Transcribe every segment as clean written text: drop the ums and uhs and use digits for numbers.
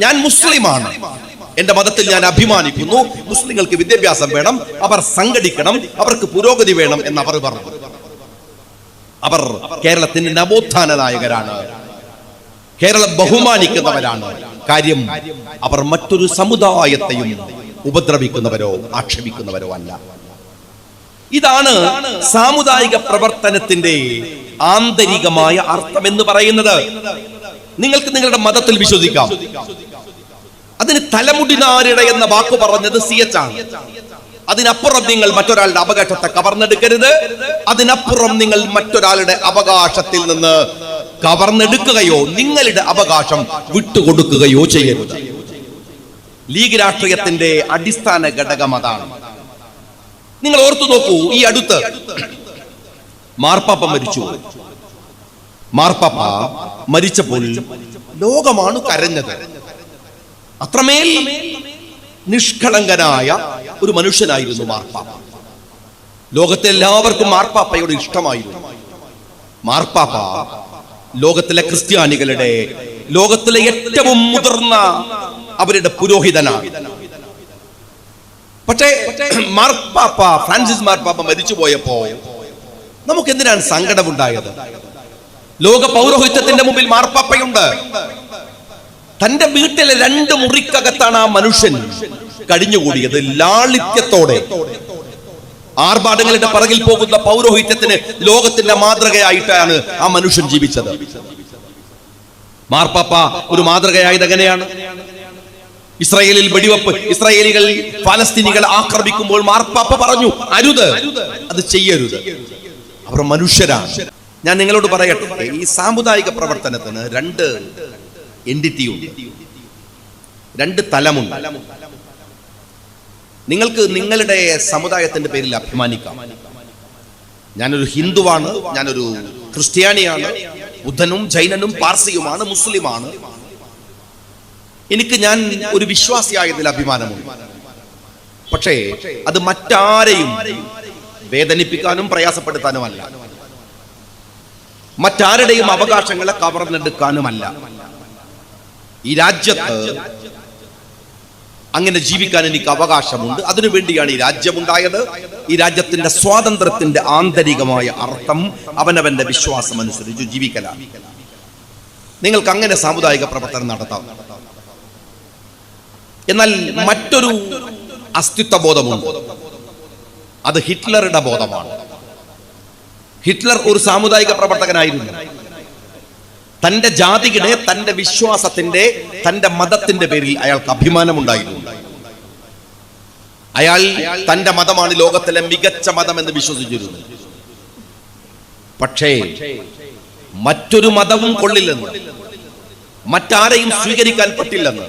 ഞാൻ മുസ്ലിമാണ്, എന്റെ മതത്തിൽ ഞാൻ അഭിമാനിക്കുന്നു, മുസ്ലിങ്ങൾക്ക് വിദ്യാഭ്യാസം വേണം, അവർ സംഘടിക്കണം, അവർക്ക് പുരോഗതി വേണം എന്ന് അവർ പറഞ്ഞു. അവർ കേരളത്തിന്റെ നവോത്ഥാന നായകരാണ്, കേരളം ബഹുമാനിക്കുന്നവരാണ്. കാര്യം, അവർ മറ്റൊരു സമുദായത്തെയും ഉപദ്രവിക്കുന്നവരോ ആക്ഷേപിക്കുന്നവരോ അല്ല. ഇതാണ് സാമുദായിക പ്രവർത്തനത്തിന്റെ ആന്തരികമായ അർത്ഥം എന്ന് പറയുന്നത്. നിങ്ങൾക്ക് നിങ്ങളുടെ മതത്തിൽ വിശ്വസിക്കാം. അതിന് തലമുടിനാരിട എന്ന വാക്ക് പറഞ്ഞത് CH ആണ്. അതിനപ്പുറം നിങ്ങൾ മറ്റൊരാളുടെ അവകാശത്തെ കവർന്നെടുക്കരുത്. അതിനപ്പുറം നിങ്ങൾ മറ്റൊരാളുടെ അവകാശത്തിൽ നിന്ന് കവർന്നെടുക്കുകയോ നിങ്ങളുടെ അവകാശം വിട്ടുകൊടുക്കുകയോ ചെയ്യരുത്. ലീഗ് രാഷ്ട്രീയത്തിന്റെ അടിസ്ഥാന ഘടകം അതാണ്. നിങ്ങൾ ഓർത്തു നോക്കൂ, ഈ അടുത്ത് മാർപ്പാപ്പ മരിച്ചു. മാർപ്പാപ്പ മരിച്ചപ്പോൾ ലോകമാണ് കരഞ്ഞത്. അത്രമേൽ നിഷ്കളങ്കനായ ഒരു മനുഷ്യനായിരുന്നു മാർപ്പാപ്പ. ലോകത്തെ എല്ലാവർക്കും മാർപ്പാപ്പയോട് ഇഷ്ടമായിരുന്നു. മാർപ്പാപ്പ ലോകത്തിലെ ക്രിസ്ത്യാനികളുടെ, ലോകത്തിലെ ഏറ്റവും മുതിർന്ന അവരുടെ പുരോഹിതനാണ്. പക്ഷേ മാർപ്പാപ്പ, ഫ്രാൻസിസ് മാർപ്പാപ്പ മരിച്ചു പോയപ്പോ നമുക്ക് എന്തിനാണ് സങ്കടമുണ്ടായത്? ലോക പൗരോഹിത്യത്തിന്റെ മുമ്പിൽ മാർപ്പാപ്പയുണ്ട്. തന്റെ വീട്ടിലെ 2 മുറിക്കകത്താണ് ആ മനുഷ്യൻ കഴിഞ്ഞുകൂടിയത്. ലാളിത്യത്തോടെ ആർഭാടങ്ങളുടെ പറകിൽ പോകുന്ന പൗരോഹിത്യത്തിന് ലോകത്തിന്റെ മാതൃകയായിട്ടാണ് ആ മനുഷ്യൻ ജീവിച്ചത്. മാർപ്പാപ്പ ഒരു മാതൃകയായത് എങ്ങനെയാണ്? ഇസ്രായേലിൽ വെടിവെപ്പ്, ഇസ്രായേലികൾ ഫലസ്തീനികളെ ആക്രമിക്കുമ്പോൾ മാർപ്പാപ്പ പറഞ്ഞു, അരുത്, അത് ചെയ്യരുത്. അവർ മനുഷ്യരാണ്. ഞാൻ നിങ്ങളോട് പറയട്ടെ, ഈ സാമുദായിക പ്രവർത്തനത്തിന് 2 എൻറ്റിറ്റിയുണ്ട്, 2 തലമുണ്ട്. നിങ്ങൾക്ക് നിങ്ങളുടെ സമുദായത്തിന്റെ പേരിൽ അഭിമാനിക്കാം. ഞാനൊരു ഹിന്ദുവാണ്, ഞാനൊരു ക്രിസ്ത്യാനിയാണ്, ബുദ്ധനും ജൈനനും പാർസിയുമാണ്, മുസ്ലിമാണ്. എനിക്ക് ഞാൻ ഒരു വിശ്വാസിയായതിൽ അഭിമാനമുണ്ട്. പക്ഷേ അത് മറ്റാരെയും വേദനിപ്പിക്കാനും പ്രയാസപ്പെടുത്താനുമല്ല, മറ്റാരുടെയും അവകാശങ്ങളെ കവർന്നെടുക്കാനുമല്ല. ഈ രാജ്യത്ത് അങ്ങനെ ജീവിക്കാൻ എനിക്ക് അവകാശമുണ്ട്. അതിനുവേണ്ടിയാണ് ഈ രാജ്യമുണ്ടായത്. ഈ രാജ്യത്തിന്റെ സ്വാതന്ത്ര്യത്തിന്റെ ആന്തരികമായ അർത്ഥം അവനവന്റെ വിശ്വാസം അനുസരിച്ച് ജീവിക്കലാണ്. നിങ്ങൾക്ക് അങ്ങനെ സാമുദായിക പ്രവർത്തനം നടത്താം. എന്നാൽ മറ്റൊരു അസ്തിത്വ ബോധമുണ്ട്. അത് ഹിറ്റ്ലറുടെ ബോധമാണ്. ഹിറ്റ്ലർ ഒരു സാമുദായിക പ്രവർത്തകനായിരുന്നു. തന്റെ ജാതിയുടെ, തന്റെ വിശ്വാസത്തിന്റെ, തന്റെ മതത്തിന്റെ പേരിൽ അയാൾക്ക് അഭിമാനമുണ്ടായിരുന്നു. അയാൾ തന്റെ മതമാണ് ലോകത്തിലെ മികച്ച മതം എന്ന് വിശ്വസിച്ചിരുന്നു. പക്ഷേ മറ്റൊരു മതവും കൊള്ളില്ലെന്ന്, മറ്റാരെയും സ്വീകരിക്കാൻ പറ്റില്ലെന്ന്,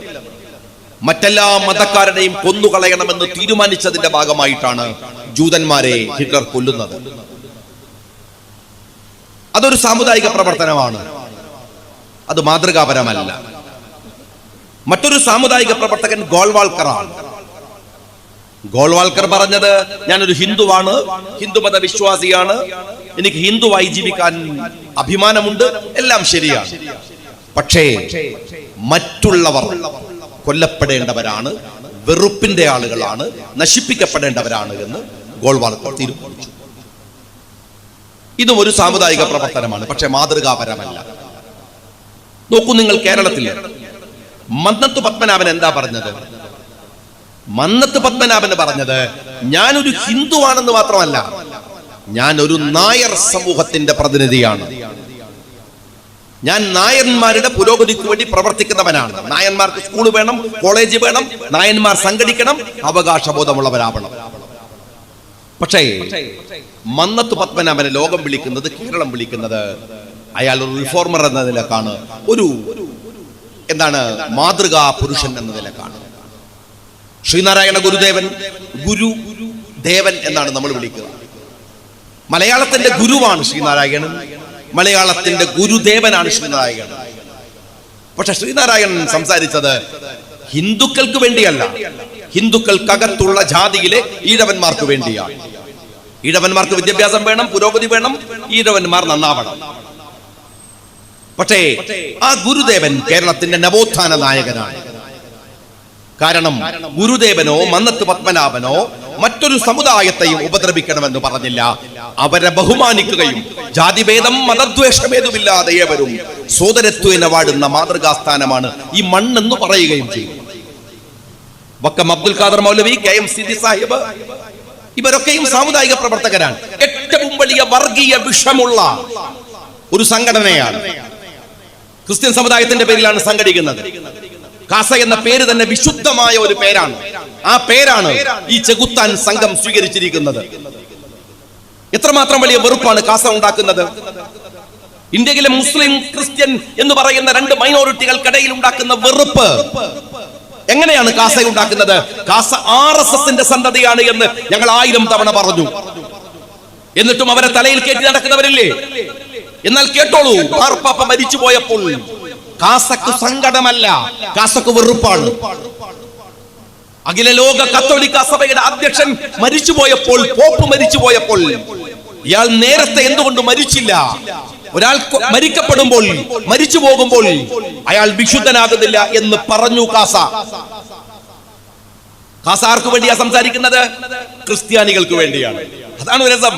മറ്റെല്ലാ മതക്കാരുടെയും കൊന്നുകളയണമെന്ന് തീരുമാനിച്ചതിന്റെ ഭാഗമായിട്ടാണ് ജൂതന്മാരെ ഹിറ്റ്ലർ കൊല്ലുന്നത്. അതൊരു സാമുദായിക പ്രവർത്തനമാണ്, അത് മാതൃകാപരമല്ല. മറ്റൊരു സാമുദായിക പ്രവർത്തകൻ ഗോൾവാൾക്കറാണ്. ഗോൾവാൾക്കർ പറഞ്ഞത്, ഞാനൊരു ഹിന്ദുവാണ്, ഹിന്ദുമത വിശ്വാസിയാണ്, എനിക്ക് ഹിന്ദുവായി ജീവിക്കാൻ അഭിമാനമുണ്ട്, എല്ലാം ശരിയാണ്. പക്ഷേ മറ്റുള്ളവർ കൊല്ലപ്പെടേണ്ടവരാണ്, വെറുപ്പിന്റെ ആളുകളാണ്, നശിപ്പിക്കപ്പെടേണ്ടവരാണ് എന്ന് ഗോൾവാൾക്കർ തീരുമാനിച്ചു. ഇതും ഒരു സാമുദായിക പ്രവർത്തനമാണ്, പക്ഷെ മാതൃകാപരമല്ല. നോക്കൂ, നിങ്ങൾ കേരളത്തിൽ മന്നത്ത് പത്മനാഭൻ എന്താ പറഞ്ഞത്? മന്നത്ത് പത്മനാഭന് പറഞ്ഞത്, ഞാനൊരു ഹിന്ദുവാണെന്ന് മാത്രമല്ല, ഞാൻ ഒരു നായർ സമൂഹത്തിന്റെ പ്രതിനിധിയാണ്. ഞാൻ നായന്മാരുടെ പുരോഗതിക്ക് വേണ്ടി പ്രവർത്തിക്കുന്നവനാണ്. നായന്മാർക്ക് സ്കൂൾ വേണം, കോളേജ് വേണം, നായന്മാർ സംഘടിക്കണം, അവകാശബോധമുള്ളവരാവണം. പക്ഷേ മന്നത്ത് പത്മനാഭനെ ലോകം വിളിക്കുന്നത്, കേരളം വിളിക്കുന്നത് അയാൾ ഒരു റിഫോർമർ എന്ന നിലക്കാണ്, ഒരു എന്താണ് മാതൃകാ പുരുഷൻ എന്ന നിലക്കാണ്. ശ്രീനാരായണ ഗുരുദേവൻ, ഗുരുദേവൻ എന്നാണ് നമ്മൾ വിളിക്കുക. മലയാളത്തിന്റെ ഗുരുവാണ് ശ്രീനാരായണൻ, മലയാളത്തിന്റെ ഗുരുദേവനാണ് ശ്രീനാരായണൻ. പക്ഷെ ശ്രീനാരായണൻ സംസാരിച്ചത് ഹിന്ദുക്കൾക്ക് വേണ്ടിയല്ല, ഹിന്ദുക്കൾക്കകത്തുള്ള ജാതിയിലെ ഈഴവന്മാർക്ക് വേണ്ടിയാണ്. ഈഴവന്മാർക്ക് വിദ്യാഭ്യാസം വേണം, പുരോഗതി വേണം, ഈഴവന്മാർ നന്നാവണം. പക്ഷേ ആ ഗുരുദേവൻ കേരളത്തിന്റെ നവോത്ഥാന നായകനാണ്. കാരണം ഗുരുദേവനോ മന്നത്ത് പത്മനാഭനോ മറ്റൊരു സമുദായത്തെയും ഉപദ്രവിക്കണമെന്ന് പറഞ്ഞില്ല. അവരെ ബഹുമാനിക്കുകയും ജാതിഭേദം മതദ്വേഷഭേദമില്ലാതെ ഏവരും സോദരത്വേന വാഴുന്ന മാതൃകാസ്ഥാനമാണ് ഈ മണ്ണെന്ന് പറയുകയും ചെയ്യും. വക്കം അബ്ദുൽ ഖാദർ മൗലവി, KM സിദ്ദി സാഹിബ്, ഇവരൊക്കെയും സാമുദായിക പ്രവർത്തകരാണ്. ഏറ്റവും വലിയ വർഗീയ വിഷമുള്ള ഒരു സംഘടനയാണ്. ക്രിസ്ത്യൻ സമുദായത്തിന്റെ പേരിലാണ് സംഘടിക്കുന്നത്. കാസ എന്ന പേര് തന്നെ വിശുദ്ധമായ ഒരു പേരാണ്. ആ പേരാണ് ഈ ചെകുത്താൻ സംഘം സ്വീകരിച്ചിരിക്കുന്നത്. എത്രമാത്രം വലിയ വെറുപ്പാണ് കാസ ഉണ്ടാക്കുന്നത്. ഇന്ത്യയിലെ മുസ്ലിം ക്രിസ്ത്യൻ എന്ന് പറയുന്ന രണ്ട് മൈനോറിറ്റികൾക്കിടയിൽ ഉണ്ടാക്കുന്ന വെറുപ്പ് എങ്ങനെയാണ് കാസ ഉണ്ടാക്കുന്നത്? കാസ RSSന്റെ സന്തതിയാണ് എന്ന് ഞങ്ങൾ 1000 തവണ പറഞ്ഞു. എന്നിട്ടും അവരെ തലയിൽ കയറ്റി നടക്കുന്നവരില്ലേ? എന്നാൽ കേട്ടോളൂ, മാർപ്പാപ്പ മരിച്ചു പോയപ്പോൾ കാസക്ക് സങ്കടമല്ല, കാസക്ക് വെറുപ്പാണ്. അഖില ലോക കത്തോലിക്ക സഭയുടെ അധ്യക്ഷൻ മരിച്ചുപോയപ്പോൾ, പോപ്പ് മരിച്ചുപോയപ്പോൾ, ഇയാൾ നേരത്തെ എന്തുകൊണ്ട് മരിച്ചില്ല? ഒരാൾ മരിക്കപ്പെടുമ്പോൾ, മരിച്ചു പോകുമ്പോൾ അയാൾ വിശുദ്ധനാകുന്നില്ല എന്ന് പറഞ്ഞു കാസ. കാസ ആർക്ക് വേണ്ടിയാ സംസാരിക്കുന്നത്? ക്രിസ്ത്യാനികൾക്ക് വേണ്ടിയാണ്. അതാണ് രസം.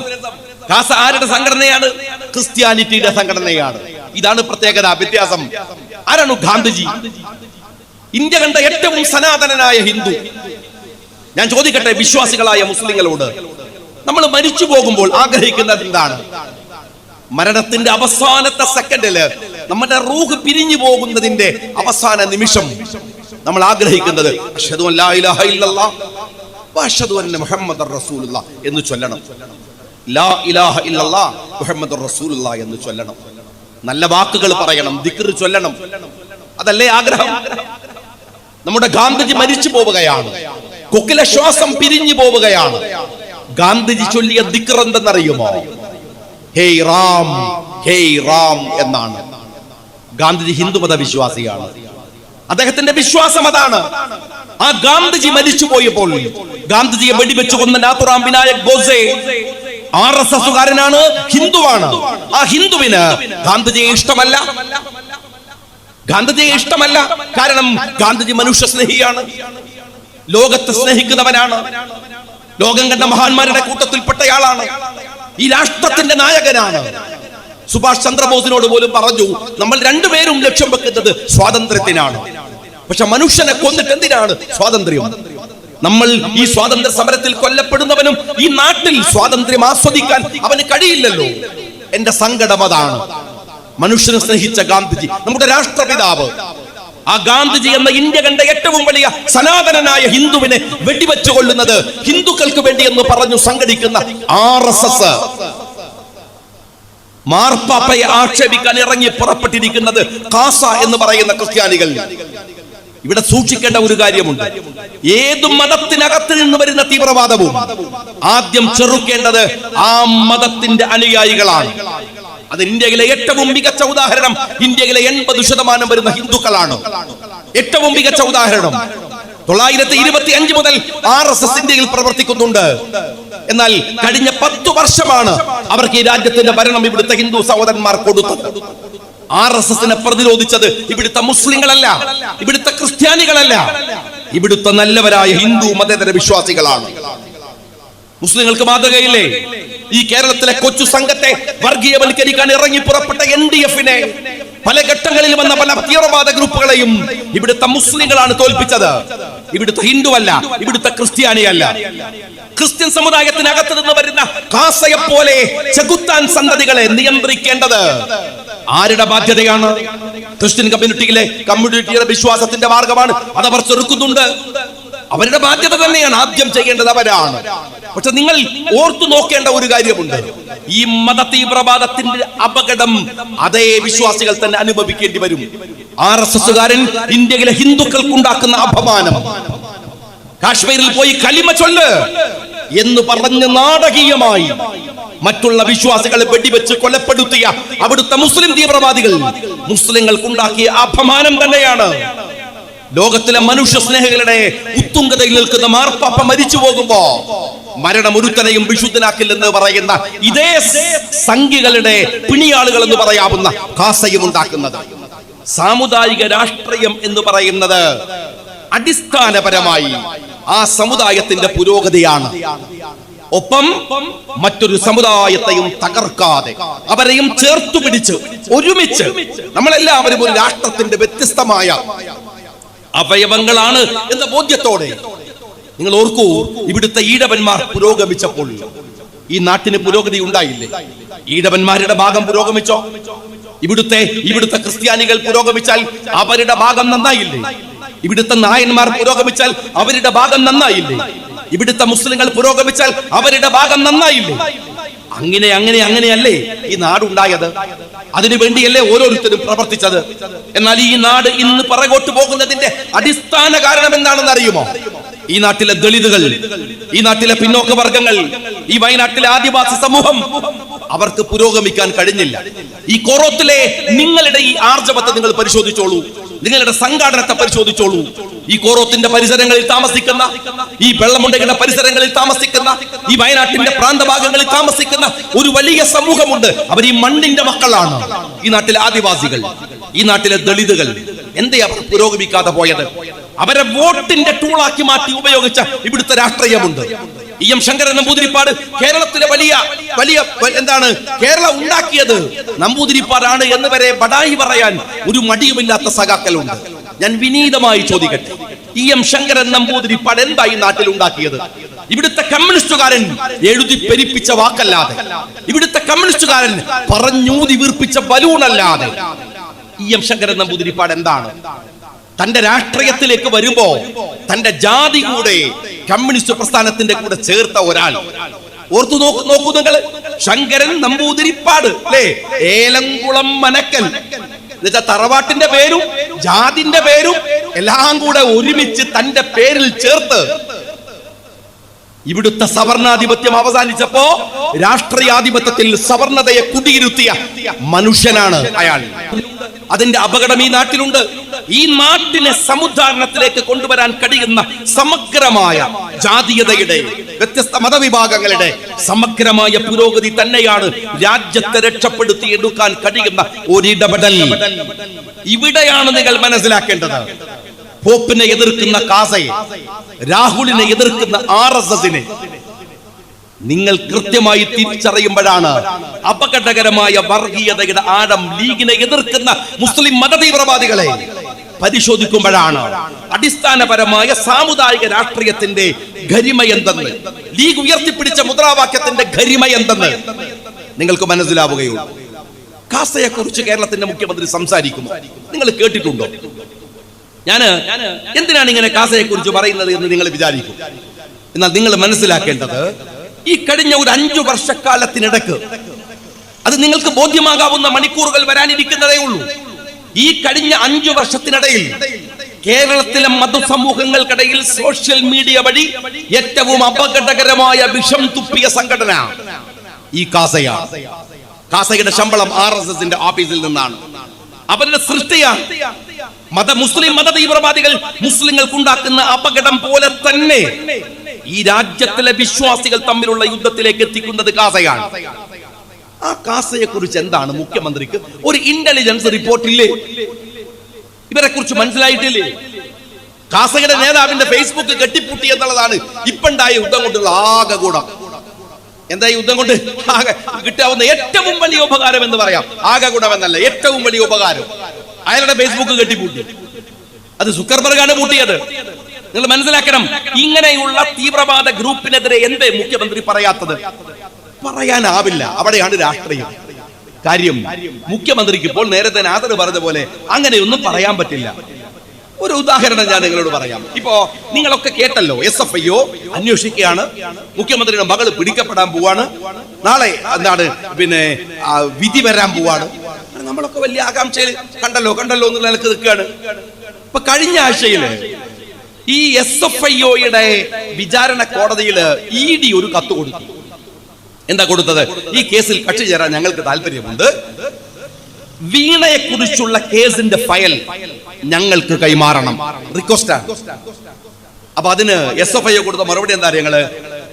കാസ ആരുടെ സംഘടനയാണ്? ക്രിസ്ത്യാനിറ്റിയുടെ സംഘടനയാണ്. ഇതാണ് പ്രത്യേകത, വ്യത്യാസം. ആരാണ് ഗാന്ധിജി? ഇന്ത്യ കണ്ട ഏറ്റവും സനാതനനായ ഹിന്ദു. ഞാൻ ചോദിക്കട്ടെ വിശ്വാസികളായ മുസ്ലിങ്ങളോട്, നമ്മൾ മരിച്ചു പോകുമ്പോൾ ആഗ്രഹിക്കുന്നത് എന്താണ്? മരണത്തിന്റെ അവസാനത്തെ സെക്കൻഡില് നമ്മുടെ റൂഹ് പിരിഞ്ഞു പോകുന്നതിന്റെ അവസാന നിമിഷം നമ്മൾ ആഗ്രഹിക്കുന്നത് അഷ്ഹദു അൻ ലാ ഇലാഹ ഇല്ലല്ലാഹ് വ അഷ്ഹദു അന്ന മുഹമ്മദർ റസൂലുള്ളാഹ് എന്ന് ചൊല്ലണം. ലാ ഇലാഹ ഇല്ലല്ലാഹ് മുഹമ്മദുർ റസൂലുള്ളാഹ് എന്ന് ചൊല്ലണം. നല്ല വാക്കുകൾ പറയണം, ദിക്ർ ചൊല്ലണം. അതല്ലേ ആഗ്രഹം? നമ്മുടെ ഗാന്ധിജി മരിച്ചു പോവുകയാണ്, കൊക്കിലെ ശ്വാസം പിരിഞ്ഞു പോവുകയാണ്. ഗാന്ധിജി ചൊല്ലിയ ദിക്ർ എന്തെന്നറിയുമോ? ഹേയ് റാം, ഹേയ് റാം എന്നാണ്. ഗാന്ധിജി ഹിന്ദുമത വിശ്വാസിയാണ്. അദ്ദേഹത്തിന്റെ വിശ്വാസം അതാണ്. ആ ഗാന്ധിജി മരിച്ചു പോയപ്പോൾ ഗാന്ധിജിയെ വെടിവെച്ചു കൊന്ന നാഥുറാം വിനായക് ഗോഡ്സെ RSSകാരനാണ്, ഹിന്ദുവാണ്. ആ ഹിന്ദുവിന് ഗാന്ധിജിയെ ഇഷ്ടമല്ല. ഗാന്ധിജിയെ ഇഷ്ടമല്ല കാരണം ഗാന്ധിജി മനുഷ്യ സ്നേഹിയാണ്, ലോകത്തെ സ്നേഹിക്കുന്നവനാണ്, ലോകം കണ്ട മഹാന്മാരുടെ കൂട്ടത്തിൽപ്പെട്ടയാളാണ്, ഈ രാഷ്ട്രത്തിന്റെ നായകനാണ്. സുഭാഷ് ചന്ദ്രബോസിനോട് പോലും പറഞ്ഞു, നമ്മൾ രണ്ടുപേരും ലക്ഷ്യം വെക്കുന്നത് സ്വാതന്ത്ര്യത്തിനാണ്. പക്ഷെ മനുഷ്യനെ കൊന്നിട്ട് എന്തിനാണ് സ്വാതന്ത്ര്യം? നമ്മൾ ഈ സ്വാതന്ത്ര്യ സമരത്തിൽ കൊല്ലപ്പെടുന്നവനും ഈ നാട്ടിൽ സ്വാതന്ത്ര്യം ആസ്വദിക്കാൻ അവന് കഴിയില്ലല്ലോ. എന്റെ സങ്കടം അതാണ്. മനുഷ്യനെ സ്നേഹിച്ച ഗാന്ധിജി, നമ്മുടെ രാഷ്ട്രപിതാവ്, ആ ഗാന്ധിജി എന്ന ഇന്ത്യ കണ്ട ഏറ്റവും വലിയ സനാതനനായ ഹിന്ദുവിനെ വെടിവെച്ചു കൊല്ലുന്നത് ഹിന്ദുക്കൾക്ക് വേണ്ടി എന്ന് പറഞ്ഞു സംഘടിക്കുന്ന RSS, മാർപ്പാപ്പയെ ആക്ഷേപിക്കാൻ ഇറങ്ങി പുറപ്പെട്ടിരിക്കുന്നത് കാസ എന്ന് പറയുന്ന ക്രിസ്ത്യാനികൾ. ഇവിടെ സൂക്ഷിക്കേണ്ട ഒരു കാര്യമുണ്ട്. ഏതു മതത്തിനകത്ത് നിന്ന് വരുന്ന തീവ്രവാദവും ആദ്യം ചെറുക്കേണ്ടത് ആ മതത്തിന്റെ അനുയായികളാണ്. അത് ഇന്ത്യയിലെ ഏറ്റവും മികച്ച ഉദാഹരണം ഇന്ത്യയിലെ 80% വരുന്ന ഹിന്ദുക്കളാണ്. ഏറ്റവും മികച്ച ഉദാഹരണം. 925 മുതൽ RSS ഇന്ത്യയിൽ പ്രവർത്തിക്കുന്നുണ്ട്. എന്നാൽ കഴിഞ്ഞ 10 വർഷമാണ് അവർക്ക് ഈ രാജ്യത്തിന്റെ ഭരണം ഇവിടുത്തെ ഹിന്ദു സഹോദരന്മാർ കൊടുത്തത്. RSSനെ പ്രതിരോധിച്ചത് ഇവിടുത്തെ മുസ്ലിങ്ങളല്ല, ഇവിടുത്തെ ക്രിസ്ത്യാനികളല്ല, ഇവിടുത്തെ നല്ലവരായ ഹിന്ദു മതേതര വിശ്വാസികളാണ്. മുസ്ലിങ്ങൾക്ക് മാതൃകയില്ലേ? ഈ കേരളത്തിലെ കൊച്ചു സംഘത്തെ വർഗീയവൽക്കരിക്കാൻ ഇറങ്ങി പുറപ്പെട്ട NDFനെ, പല ഘട്ടങ്ങളിൽ വന്ന പല തീവ്രവാദ ഗ്രൂപ്പുകളെയും ഇവിടുത്തെ മുസ്ലിങ്ങളാണ് തോൽപ്പിച്ചത്. ഇവിടുത്തെ ഹിന്ദു അല്ല, ഇവിടുത്തെ ക്രിസ്ത്യാനിയല്ല. ക്രിസ്ത്യൻ സമുദായത്തിനകത്ത് നിന്ന് വരുന്ന കാസയെ പോലെ ചെകുത്താൻ സന്തതികളെ നിയന്ത്രിക്കേണ്ടത് ആരുടെ ബാധ്യതയാണ്? ക്രിസ്ത്യൻ കമ്മ്യൂണിറ്റിയുടെ വിശ്വാസത്തിന്റെ മാർഗമാണ്, അതവർ ചെറുക്കുന്നുണ്ട്. അവരുടെ ബാധ്യത തന്നെയാണ്, ആദ്യം ചെയ്യേണ്ടത് അവരാണ്. പക്ഷെ നിങ്ങൾ ഓർത്തു നോക്കേണ്ട ഒരു കാര്യമുണ്ട്. ഈ മത തീവ്രവാദത്തിന്റെ അപകടം അതേ വിശ്വാസികൾ തന്നെ അനുഭവിക്കേണ്ടി വരും. RSSകാരൻ ഇന്ത്യയിലെ ഹിന്ദുക്കൾക്കുണ്ടാക്കുന്ന അപമാനം, കാശ്മീരിൽ പോയി കലിമ ചൊല്ല് എന്ന് പറഞ്ഞ് നാടകീയമായി മറ്റുള്ള വിശ്വാസികളെ വെടിവെച്ച് കൊലപ്പെടുത്തിയ അവിടുത്തെ മുസ്ലിം തീവ്രവാദികൾ മുസ്ലിങ്ങൾക്കുണ്ടാക്കിയ അപമാനം തന്നെയാണ്. ലോകത്തിലെ മനുഷ്യ സ്നേഹികളുടെ ഉത്തുംഗതയിൽ നിൽക്കുന്ന മാർപ്പാപ്പ മരിച്ചു പോകുമ്പോ മരണം ഒരുത്തനെയും വിശുദ്ധനാക്കില്ലെന്ന് പറയുന്ന ഇതേ സംഖ്യകളുടെ പിണിയാളുകൾ എന്ന് പറയാവുന്ന കാസയും ഉണ്ടാക്കുന്നത്. സാമുദായിക രാഷ്ട്രീയം എന്ന് പറയുന്നത് അടിസ്ഥാനപരമായി ആ സമുദായത്തിന്റെ പുരോഗതിയാണ്. ഒപ്പം മറ്റൊരു സമുദായത്തെയും തകർക്കാതെ അവരെയും ചേർത്തു പിടിച്ച് ഒരുമിച്ച് നമ്മളെല്ലാവരും ഒരു രാഷ്ട്രത്തിന്റെ വ്യത്യസ്തമായ അവയവങ്ങളാണ് എന്ന ബോധ്യത്തോടെ. നിങ്ങൾ ഓർക്കൂ, ഇവിടുത്തെ ഈഴവന്മാർ പുരോഗമിച്ചപ്പോൾ ഈ നാട്ടിന് പുരോഗതി ഉണ്ടായില്ലേ? ഈഴവന്മാരുടെ ഭാഗം പുരോഗമിച്ചോ? ഇവിടുത്തെ ക്രിസ്ത്യാനികൾ പുരോഗമിച്ചാൽ അവരുടെ ഭാഗം നന്നായില്ലേ? ഇവിടുത്തെ നായന്മാർ പുരോഗമിച്ചാൽ അവരുടെ ഭാഗം നന്നായില്ലേ? ഇവിടുത്തെ മുസ്ലിങ്ങൾ പുരോഗമിച്ചാൽ അവരുടെ ഭാഗം നന്നായില്ലേ? അങ്ങനെയല്ലേ ഈ നാടുണ്ടായത്? അതിനുവേണ്ടിയല്ലേ ഓരോരുത്തരും പ്രവർത്തിച്ചത്? എന്നാൽ ഈ നാട് ഇന്ന് പുറകോട്ട് പോകുന്നതിന്റെ അടിസ്ഥാന കാരണം എന്താണെന്ന് അറിയുമോ? ഈ നാട്ടിലെ ദളിതുകൾ, ഈ നാട്ടിലെ പിന്നോക്ക വർഗങ്ങൾ, ഈ വയനാട്ടിലെ ആദിവാസി സമൂഹം, അവർക്ക് പുരോഗമിക്കാൻ കഴിഞ്ഞില്ല. ഈ കോറോത്തിലെ നിങ്ങളുടെ ഈ ആർജവത്തെ നിങ്ങൾ പരിശോധിച്ചോളൂ, നിങ്ങളുടെ സംഘാടനത്തെ പരിശോധിച്ചോളൂ. ഈ കോറോത്തിന്റെ പരിസരങ്ങളിൽ താമസിക്കുന്ന, ഈ വെള്ളമുണ്ടയുടെ പരിസരങ്ങളിൽ താമസിക്കുന്ന, ഈ വയനാട്ടിന്റെ പ്രാന്തഭാഗങ്ങളിൽ താമസിക്കുന്ന ഒരു വലിയ സമൂഹമുണ്ട്. അവർ ഈ മണ്ണിന്റെ മക്കളാണ്. ഈ നാട്ടിലെ ആദിവാസികൾ, ഈ നാട്ടിലെ ദളിതുകൾ. എന്തേ അവർ പുരോഗമിക്കാതെ പോയത്? അവരെ വോട്ടിന്റെ ടൂളാക്കി മാറ്റി ഉപയോഗിച്ച ഇവിടുത്തെ രാഷ്ട്രീയമുണ്ട്. എം ശങ്കരൻ നമ്പൂതിരിപ്പാട് കേരളത്തിലെ വലിയ എന്താണ് കേരളം ഉണ്ടാക്കിയത് നമ്പൂതിരിപ്പാടാണ് എന്ന് വരെ ബടായി പറയാൻ ഒരു മടിയുമില്ലാത്ത സഖാക്കളുണ്ട്. ഞാൻ വിനീതമായി ചോദിക്കട്ടെ, എം ശങ്കരൻ നമ്പൂതിരിപ്പാട് എന്താ ഈ നാട്ടിൽ ഉണ്ടാക്കിയത്? ഇവിടുത്തെ കമ്മ്യൂണിസ്റ്റുകാരൻ എഴുതി പെരിപ്പിച്ച വാക്കല്ലാതെ, ഇവിടുത്തെ കമ്മ്യൂണിസ്റ്റുകാരൻ പറഞ്ഞൂതി വീർപ്പിച്ച ബലൂണല്ലാതെ എം ശങ്കരൻ നമ്പൂതിരിപ്പാട് എന്താണ്? തന്റെ രാഷ്ട്രീയത്തിലേക്ക് വരുമ്പോ തന്റെ ജാതി കൂടെ കമ്മ്യൂണിസ്റ്റ് പ്രസ്ഥാനത്തിന്റെ കൂടെ ചേർത്ത ഒരാൾ. ഓർത്തു നോക്കൂ നിങ്ങൾ, ശങ്കരൻ നമ്പൂതിരിപ്പാട് അല്ലേ? ഏലംകുളം മനക്കൽ എന്നുവെച്ചാൽ തറവാട്ടിന്റെ പേരും ജാതിന്റെ പേരും എല്ലാം കൂടെ ഒരുമിച്ച് തന്റെ പേരിൽ ചേർത്ത് ഇവിടുത്തെ സവർണാധിപത്യം അവസാനിച്ചപ്പോ രാഷ്ട്രീയാധിപത്യത്തിൽ സവർണതയെ കുടിയിരുത്തിയ മനുഷ്യനാണ് അയാൾ. അതിന്റെ അപകടം ഈ നാട്ടിലുണ്ട്. ഈ നാട്ടിനെ സമുദ്ധാരണത്തിലേക്ക് കൊണ്ടുവരാൻ കഴിയുന്ന സമഗ്രമായ ജാതീയതയുടെ, വ്യത്യസ്ത മതവിഭാഗങ്ങളുടെ സമഗ്രമായ പുരോഗതി തന്നെയാണ് രാജ്യത്തെ രക്ഷപ്പെടുത്തിയെടുക്കാൻ കഴിയുന്ന ഒരിടപെടൽ. ഇവിടെയാണ് നിങ്ങൾ മനസ്സിലാക്കേണ്ടത്. പോപ്പിനെ എതിർക്കുന്ന കാസയെ, രാഹുലിനെ എതിർക്കുന്ന RSSനെ നിങ്ങൾ കൃത്യമായി തിരിച്ചറിയുമ്പോഴാണ് അപകടകരമായ വർഗീയതയുടെ ആഴം. ലീഗിനെ എതിർക്കുന്ന മുസ്ലിം മതതീവ്രവാദികളെ പരിശോധിക്കുമ്പോഴാണ് അടിസ്ഥാനപരമായ സാമുദായിക രാഷ്ട്രീയത്തിന്റെ ഗരിമയെന്തെന്ന്, ലീഗ് ഉയർത്തിപ്പിടിച്ച മുദ്രാവാക്യത്തിന്റെ ഗരിമയെന്തെന്ന് നിങ്ങൾക്ക് മനസ്സിലാവുകയുള്ളൂ. കാസയെ കുറിച്ച് കേരളത്തിന്റെ മുഖ്യമന്ത്രി സംസാരിക്കുമോ? നിങ്ങൾ കേട്ടിട്ടുണ്ടോ? എന്തിനാണ് ഇങ്ങനെ കാസയെ കുറിച്ച് പറയുന്നത് എന്ന് നിങ്ങൾ വിചാരിക്കും. എന്നാൽ നിങ്ങൾ മനസ്സിലാക്കേണ്ടത്, ഈ കഴിഞ്ഞ ഒരു 5 വർഷക്കാലത്തിനിടക്ക്, അത് നിങ്ങൾക്ക് ബോധ്യമാകാവുന്ന മണിക്കൂറുകൾ വരാനിരിക്കുന്നതേ ഉള്ളൂ. ഈ കഴിഞ്ഞ 5 വർഷത്തിനിടയിൽ കേരളത്തിലെ മതസമൂഹങ്ങൾക്കിടയിൽ സോഷ്യൽ മീഡിയ വഴി ഏറ്റവും അപകടകരമായ വിഷം തുപ്പിയ സംഘടന ഈ കാസയാണ്. കാസയുടെ ശമ്പളം RSSന്റെ ഓഫീസിൽ നിന്നാണ്. അവരുടെ സൃഷ്ടിയാണ്. മുസ്ലിം മത തീവ്രവാദികൾ മുസ്ലിങ്ങൾക്കുണ്ടാക്കുന്ന അപകടം പോലെ തന്നെ ഈ രാജ്യത്തിലെ വിശ്വാസികൾ തമ്മിലുള്ള യുദ്ധത്തിലേക്ക് എത്തിക്കുന്നത് കാസയാണ്. ആ കാസയെ കുറിച്ച് എന്താണ് മുഖ്യമന്ത്രിക്ക് ഒരു ഇന്റലിജൻസ് റിപ്പോർട്ടില്ലേ? ഇവരെ കുറിച്ച് മനസ്സിലായിട്ടില്ലേ? കാസയുടെ നേതാവിന്റെ ഫേസ്ബുക്ക് കെട്ടിപ്പൂട്ടി എന്നുള്ളതാണ് ഇപ്പണ്ടായ യുദ്ധം കൊണ്ടുള്ള ആകെ ഗുണം. എന്താ ഈ യുദ്ധം കൊണ്ട് കിട്ടാവുന്ന ഏറ്റവും വലിയ ഉപകാരം എന്ന് പറയാം? ആകെ ഗുണമെന്നല്ല, ഏറ്റവും വലിയ ഉപകാരം. അയാളുടെ ഫേസ്ബുക്ക് കെട്ടിപ്പൂട്ടി. അത് സുക്കർബർഗാണ് പൂട്ടിയത്. നിങ്ങൾ മനസ്സിലാക്കണം. ഇങ്ങനെയുള്ള തീവ്രവാദ ഗ്രൂപ്പിനെതിരെ എന്തേ മുഖ്യമന്ത്രി പറയാത്തത്? പറയാനാവില്ല. അവിടെയാണ് രാഷ്ട്രീയം. കാര്യം മുഖ്യമന്ത്രിക്ക് ഇപ്പോൾ നേരത്തെ നാദർ പറഞ്ഞ പോലെ അങ്ങനെയൊന്നും പറയാൻ പറ്റില്ല. ഒരു ഉദാഹരണം ഞാൻ നിങ്ങളോട് പറയാം. ഇപ്പോ നിങ്ങളൊക്കെ കേട്ടല്ലോ, SFIO അന്വേഷിക്കുകയാണ്, മുഖ്യമന്ത്രിയുടെ മകള് പിടിക്കപ്പെടാൻ പോവാണ്, നാളെ എന്താണ് വിധി വരാൻ പോവാണ്. നമ്മളൊക്കെ വലിയ ആകാംക്ഷയിൽ കണ്ടല്ലോ എന്നുള്ള നിലക്ക് നിൽക്കുകയാണ്. ഇപ്പൊ കഴിഞ്ഞ ആഴ്ചയില് ഈ SFIOയുടെ വിചാരണ കോടതിയിൽ ED ഒരു കത്ത് കൊടുത്തു. എന്താ കൊടുത്തത്? ഈ കേസിൽ കക്ഷി ചേരാൻ ഞങ്ങൾക്ക് താല്പര്യമുണ്ട്, വീണയെ കുറിച്ചുള്ള കേസിന്റെ ഫയൽ ഞങ്ങൾക്ക് കൈമാറണം, റിക്വസ്റ്റ് ആണ്. അപ്പൊ അതിന് SFIO കൊടുത്ത മറുപടി എന്താ?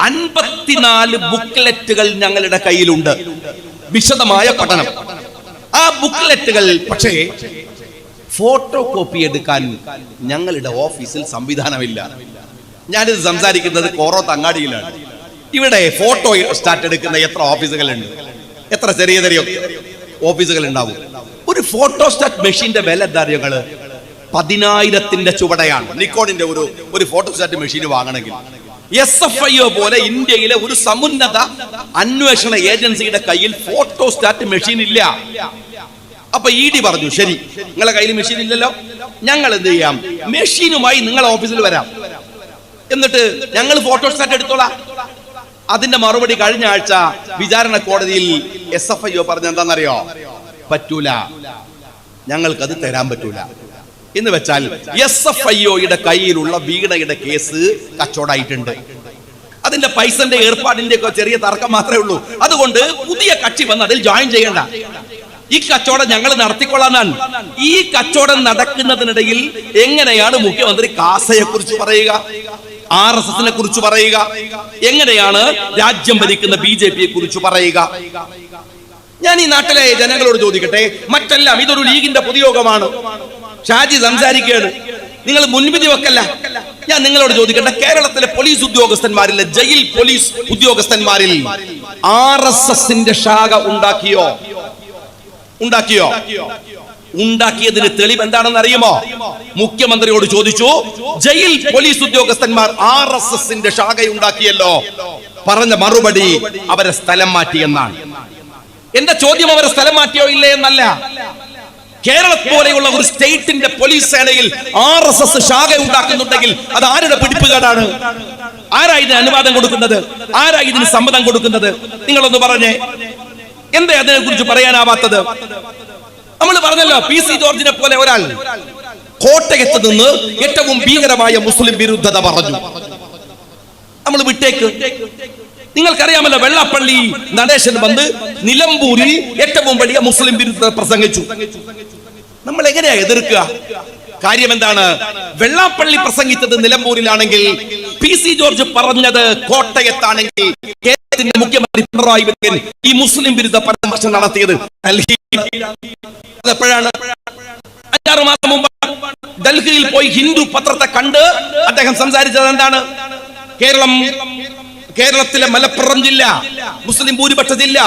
54 ബുക്ക്ലെറ്റുകൾ ഞങ്ങളുടെ കയ്യിലുണ്ട്, വിശദമായ പഠനം. ആ ബുക്ക്ലെറ്റുകൾ പക്ഷേ ഫോട്ടോ കോപ്പി എടുക്കാൻ ഞങ്ങളുടെ ഓഫീസിൽ സംവിധാനമില്ല. ഞാനിത് സംസാരിക്കുന്നത് കോറോ തങ്ങാടിയിലാണ്. ഇവിടെ ഫോട്ടോ സ്റ്റാറ്റ് എടുക്കുന്ന എത്ര ഓഫീസുകളുണ്ട്, എത്ര ചെറിയ ചെറിയ ഓഫീസുകൾ ഉണ്ടാവും. ഒരു ഫോട്ടോ സ്റ്റാറ്റ് മെഷീന്റെ വില എന്താ അറിയുങ്ങള്? 10,000 ചുവടയാണ്. നിക്കോണിന്റെ ഒരു ഫോട്ടോ സ്റ്റാറ്റ് മെഷീൻ വാങ്ങണമെങ്കിൽ SFIO പോലെ ഇന്ത്യയിലെ ഒരു സമുന്നത അന്വേഷണ ഏജൻസിയുടെ കയ്യിൽ ഫോട്ടോ സ്റ്റാറ്റ് മെഷീൻ ഇല്ല. അപ്പൊ ED പറഞ്ഞു, ശരി, നിങ്ങളെ കയ്യിൽ മെഷീൻ ഇല്ലല്ലോ, ഞങ്ങൾ എന്ത് ചെയ്യാം, മെഷീനുമായി നിങ്ങളെ ഓഫീസിൽ വരാം, എന്നിട്ട് ഞങ്ങൾ ഫോട്ടോ സ്റ്റാറ്റ് എടുത്തോളാം. അതിന്റെ മറുപടി കഴിഞ്ഞ ആഴ്ച വിചാരണ കോടതിയിൽ SFIO പറഞ്ഞ എന്താണെന്നറിയോ? പറ്റൂല, ഞങ്ങൾക്കത് തരാൻ പറ്റൂല. എന്ന് വെച്ചാൽ SFIOയുടെ കയ്യിലുള്ള വീണയുടെ കേസ് കച്ചവടമായിട്ടുണ്ട്. അതിന്റെ പൈസന്റെ ഏർപ്പാടിന്റെ ഒക്കെ ചെറിയ തർക്കം മാത്രമേ ഉള്ളൂ. അതുകൊണ്ട് പുതിയ കക്ഷി വന്ന് അതിൽ ജോയിൻ ചെയ്യണ്ട, ഈ കച്ചവടം ഞങ്ങൾ നടത്തിക്കൊള്ളാനാണ്. ഈ കച്ചവടം നടക്കുന്നതിനിടയിൽ എങ്ങനെയാണ് മുഖ്യമന്ത്രി കാസയെ കുറിച്ച് പറയുക, RSSനെ കുറിച്ച് പറയുക, എങ്ങനെയാണ് രാജ്യം ഭരിക്കുന്ന BJPയെ കുറിച്ച് പറയുക? ഞാൻ ഈ നാട്ടിലെ ജനങ്ങളോട് ചോദിക്കട്ടെ, മറ്റെല്ലാം ഇതൊരു ലീഗിന്റെ പൊതുയോഗമാണ്, ഷാജി സംസാരിക്കുകയാണ്, നിങ്ങൾ മുൻവിധി വെക്കല്ല. ഞാൻ നിങ്ങളോട് ചോദിക്കട്ടെ, കേരളത്തിലെ പോലീസ് ഉദ്യോഗസ്ഥന്മാരിലെ ജയിൽ പോലീസ് ഉദ്യോഗസ്ഥന്മാരിൽ RSSന്റെ ശാഖ ഉണ്ടാക്കിയോ? ഉണ്ടാക്കിയതിന് തെളിവ് എന്താണെന്ന് അറിയുമോ? മുഖ്യമന്ത്രിയോട് ചോദിച്ചു, ജയിൽ പോലീസ് ഉദ്യോഗസ്ഥന്മാർ RSSന്റെ ശാഖ ഉണ്ടാക്കിയല്ലോ. പറഞ്ഞ മറുപടി അവരെ സ്ഥലം മാറ്റിയെന്നാണ്. എന്റെ ചോദ്യം അവരെ സ്ഥലം മാറ്റിയോ ഇല്ലേ എന്നല്ല. കേരളത്തെ പോലെയുള്ള ഒരു സ്റ്റേറ്റിന്റെ പോലീസ് സേനയിൽ RSS ശാഖ ഉണ്ടാക്കുന്നുണ്ടെങ്കിൽ അത് ആരുടെ പിടിപ്പുകേടാണ്? ആരാ ഇതിന് അനുവാദം കൊടുക്കുന്നത്? ആരാ ഇതിന് സമ്മതം കൊടുക്കുന്നത്? നിങ്ങളൊന്ന് പറഞ്ഞേ, എന്താ അതിനെ കുറിച്ച് പറയാനാവാത്തത്? നമ്മൾ പറഞ്ഞല്ലോ, PC ജോർജിനെ പോലെ ഒരാൾ കോട്ടയത്ത് നിന്ന് ഏറ്റവും ഭീകരമായ മുസ്ലിം വിരുദ്ധത പറഞ്ഞു. നമ്മൾ വിട്ടേക്ക്. നിങ്ങൾക്കറിയാമല്ലോ, വെള്ളാപ്പള്ളി നടേശൻ വന്ന് നിലമ്പൂരിൽ ഏറ്റവും വലിയ മുസ്ലിം വിരുദ്ധത പ്രസംഗിച്ചു. നമ്മൾ എങ്ങനെയാ എതിർക്കുക? കാര്യം എന്താണ്? വെള്ളാപ്പള്ളി പ്രസംഗിച്ചത് നിലമ്പൂരിലാണെങ്കിൽ PC ജോർജ് പറഞ്ഞത് കോട്ടയത്താണെങ്കിൽ കേരളത്തിന്റെ മുഖ്യമന്ത്രി പിണറായി വിജയൻ ഈ മുസ്ലിം വിരുദ്ധ പരാമർശം നടത്തിയത് എപ്പോഴാണ്? 5-6 മാസം മുമ്പ് ഡൽഹിയിൽ പോയി ഹിന്ദു പത്രത്തെ കണ്ട് അദ്ദേഹം സംസാരിച്ചത് എന്താണ്? കേരളത്തിലെ മലപ്പുറം ജില്ല, മുസ്ലിം ഭൂരിപക്ഷ ജില്ല,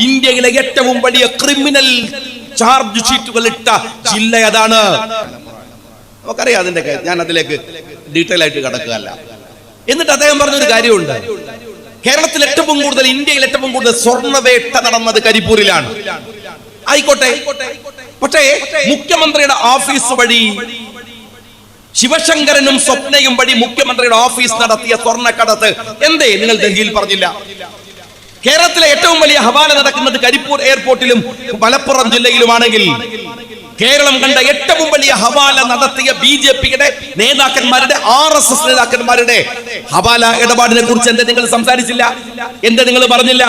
ഇന്ത്യയിലെ ഏറ്റവും വലിയ ക്രിമിനൽ ചാർജ് ഷീറ്റുകൾ ഇട്ട ജില്ല അതാണ്. നമുക്കറിയാം അതിന്റെ, ഞാൻ അതിലേക്ക് ഡീറ്റെയിൽ ആയിട്ട് കടക്കുകയല്ല. എന്നിട്ട് അദ്ദേഹം പറഞ്ഞൊരു കാര്യമുണ്ട്, കേരളത്തിൽ ഏറ്റവും കൂടുതൽ, ഇന്ത്യയിൽ ഏറ്റവും കൂടുതൽ സ്വർണ്ണവേട്ട നടന്നത് കരിപ്പൂരിലാണ്. ആയിക്കോട്ടെ, പക്ഷേ മുഖ്യമന്ത്രിയുടെ ഓഫീസ് വഴി ശിവശങ്കരനും സ്വപ്നയും വഴി മുഖ്യമന്ത്രിയുടെ ഓഫീസ് നടത്തിയ സ്വർണ്ണക്കടത്ത് എന്തേ നിങ്ങൾ ഡൽഹിയിൽ പറഞ്ഞില്ല? കേരളത്തിലെ ഏറ്റവും വലിയ ഹവാല നടക്കുന്നത് കരിപ്പൂർ എയർപോർട്ടിലും മലപ്പുറം ജില്ലയിലുമാണെങ്കിൽ കേരളം കണ്ട ഏറ്റവും വലിയ ഹവാല നടത്തിയ BJPയുടെ നേതാക്കന്മാരുടെ, RSS നേതാക്കന്മാരുടെ ഹവാല ഇടപാടിനെ കുറിച്ച് എന്തേ നിങ്ങൾ സംസാരിച്ചില്ല? എന്തേ നിങ്ങൾ പറഞ്ഞില്ല?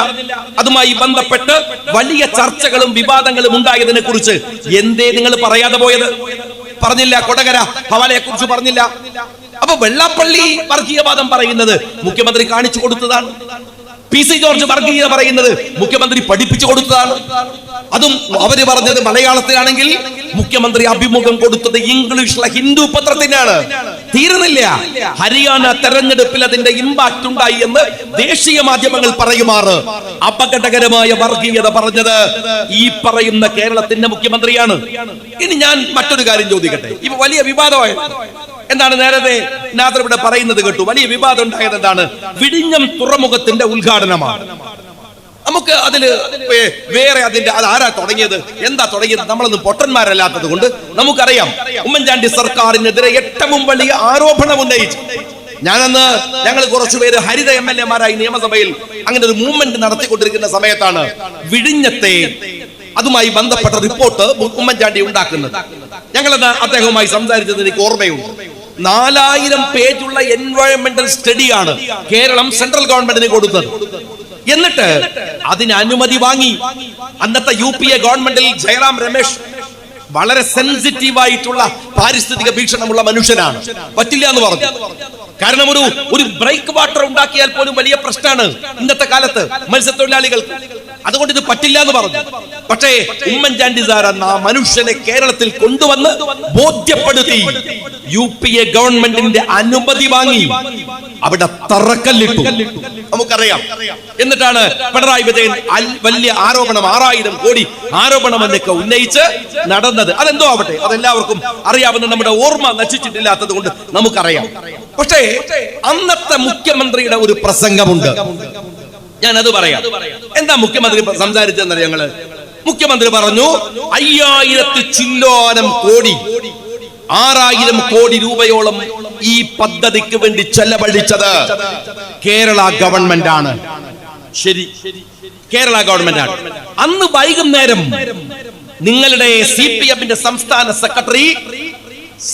അതുമായി ബന്ധപ്പെട്ട് വലിയ ചർച്ചകളും വിവാദങ്ങളും ഉണ്ടായതിനെ കുറിച്ച് എന്തേ നിങ്ങൾ പറയാതെ പോയത്? പറഞ്ഞില്ല. കൊടകര ഹവാലയെ കുറിച്ച് പറഞ്ഞില്ല. അപ്പൊ വെള്ളാപ്പള്ളി വർഗീയവാദം പറയുന്നത് മുഖ്യമന്ത്രി കാണിച്ചു കൊടുത്തതാണ്. PC ജോർജ് വർഗീയത പറയുന്നത് മുഖ്യമന്ത്രി പഠിപ്പിച്ചു കൊടുത്തതാണ്. അതും അവര് പറഞ്ഞത് മലയാളത്തിലാണെങ്കിൽ മുഖ്യമന്ത്രി അഭിമുഖം കൊടുത്തത് ഇംഗ്ലീഷിലെ ഹിന്ദു പത്രത്തിനാണ്. തീരുന്നില്ല. ഹരിയാന തെരഞ്ഞെടുപ്പിൽ അതിന്റെ ഇമ്പാക്ട് ഉണ്ടായി എന്ന് ദേശീയ മാധ്യമങ്ങൾ പറയുമാറ് അപകടകരമായ വർഗീയത പറഞ്ഞത് ഈ പറയുന്ന കേരളത്തിന്റെ മുഖ്യമന്ത്രിയാണ്. ഇനി ഞാൻ മറ്റൊരു കാര്യം ചോദിക്കട്ടെ. ഇപ്പൊ വലിയ വിവാദമായ എന്താണ്? നേരത്തെ നാദർ ഇവിടെ പറയുന്നത് കേട്ടു. വലിയ വിവാദം ഉണ്ടായത് എന്താണ്? വിഴിഞ്ഞം തുറമുഖത്തിന്റെ ഉദ്ഘാടനമാണ്. നമുക്ക് അതില് വേറെ അതിന്റെ അത് ആരാ തുടങ്ങിയത്, എന്താ തുടങ്ങിയത്? നമ്മളൊന്നും പൊട്ടന്മാരല്ലാത്തത് കൊണ്ട് നമുക്കറിയാം. ഉമ്മൻചാണ്ടി സർക്കാരിനെതിരെ ഏറ്റവും വലിയ ആരോപണം ഉന്നയിച്ചു. ഞങ്ങൾ കുറച്ചുപേര് ഹരിത MLA-മാരായി നിയമസഭയിൽ അങ്ങനെ ഒരു മൂവ്മെന്റ് നടത്തിക്കൊണ്ടിരിക്കുന്ന സമയത്താണ് വിഴിഞ്ഞത്തെ അതുമായി ബന്ധപ്പെട്ട റിപ്പോർട്ട് ഉമ്മൻചാണ്ടി ഉണ്ടാക്കുന്നത്. ഞങ്ങളത് അദ്ദേഹവുമായി സംസാരിച്ചത് എനിക്ക് ഓർമ്മയുണ്ട്. 4000 പേജുള്ള എൻവയോൺമെന്റൽ സ്റ്റഡിയാണ് കേരളം സെൻട്രൽ ഗവൺമെന്റിന് കൊടുത്തത്. എന്നിട്ട് അതിന് അനുമതി വാങ്ങി. അന്നത്തെ UPA ഗവൺമെന്റിൽ ജയറാം രമേശ് വളരെ സെൻസിറ്റീവ് ആയിട്ടുള്ള പാരിസ്ഥിതിക വീക്ഷണമുള്ള മനുഷ്യനാണ്. പറ്റില്ല എന്ന് പറഞ്ഞു. കാരണം ഒരു ബ്രേക്ക് വാട്ടർ ഉണ്ടാക്കിയാൽ പോലും വലിയ പ്രശ്നമാണ് ഇന്നത്തെ കാലത്ത് മത്സ്യത്തൊഴിലാളികൾക്ക്. അതുകൊണ്ട് ഇത് പറ്റില്ല എന്ന് പറഞ്ഞു. പക്ഷേ ഉമ്മൻചാണ്ടി സാർ എന്ന മനുഷ്യനെ കേരളത്തിൽ കൊണ്ടുവന്ന് ബോധ്യപ്പെടുത്തി UPA ഗവൺമെന്റിന്റെ അനുമതി വാങ്ങി അവിടെ തറക്കല്ലിട്ടു. നമുക്കറിയാം. എന്നിട്ടാണ് പിണറായി വിജയൻ വലിയ ആരോപണം 6000 കോടി ആരോപണം എന്നൊക്കെ ഉന്നയിച്ച് നടന്നത്. അതെന്തോ ആവട്ടെ, അതെല്ലാവർക്കും അറിയാവുന്ന നമ്മുടെ ഓർമ്മ നശിച്ചിട്ടില്ലാത്തത് കൊണ്ട് നമുക്കറിയാം. പക്ഷേ അന്നത്തെ മുഖ്യമന്ത്രിയുടെ ഒരു പ്രസംഗമുണ്ട്, ഞാൻ അത് പറയാം. എന്താ മുഖ്യമന്ത്രി സംസാരിച്ചെന്നറിയാം ഞങ്ങള്? മുഖ്യമന്ത്രി പറഞ്ഞു 5000 ചില്ലോനം കോടി 6000 കോടി രൂപയോളം ഈ പദ്ധതിക്ക് വേണ്ടി ചെലവഴിച്ചത് കേരള ഗവൺമെന്റ് ആണ്. ശരി, കേരള ഗവൺമെന്റ് ആണ്. അന്ന് വൈകുന്നേരം നിങ്ങളുടെ CPM സംസ്ഥാന സെക്രട്ടറി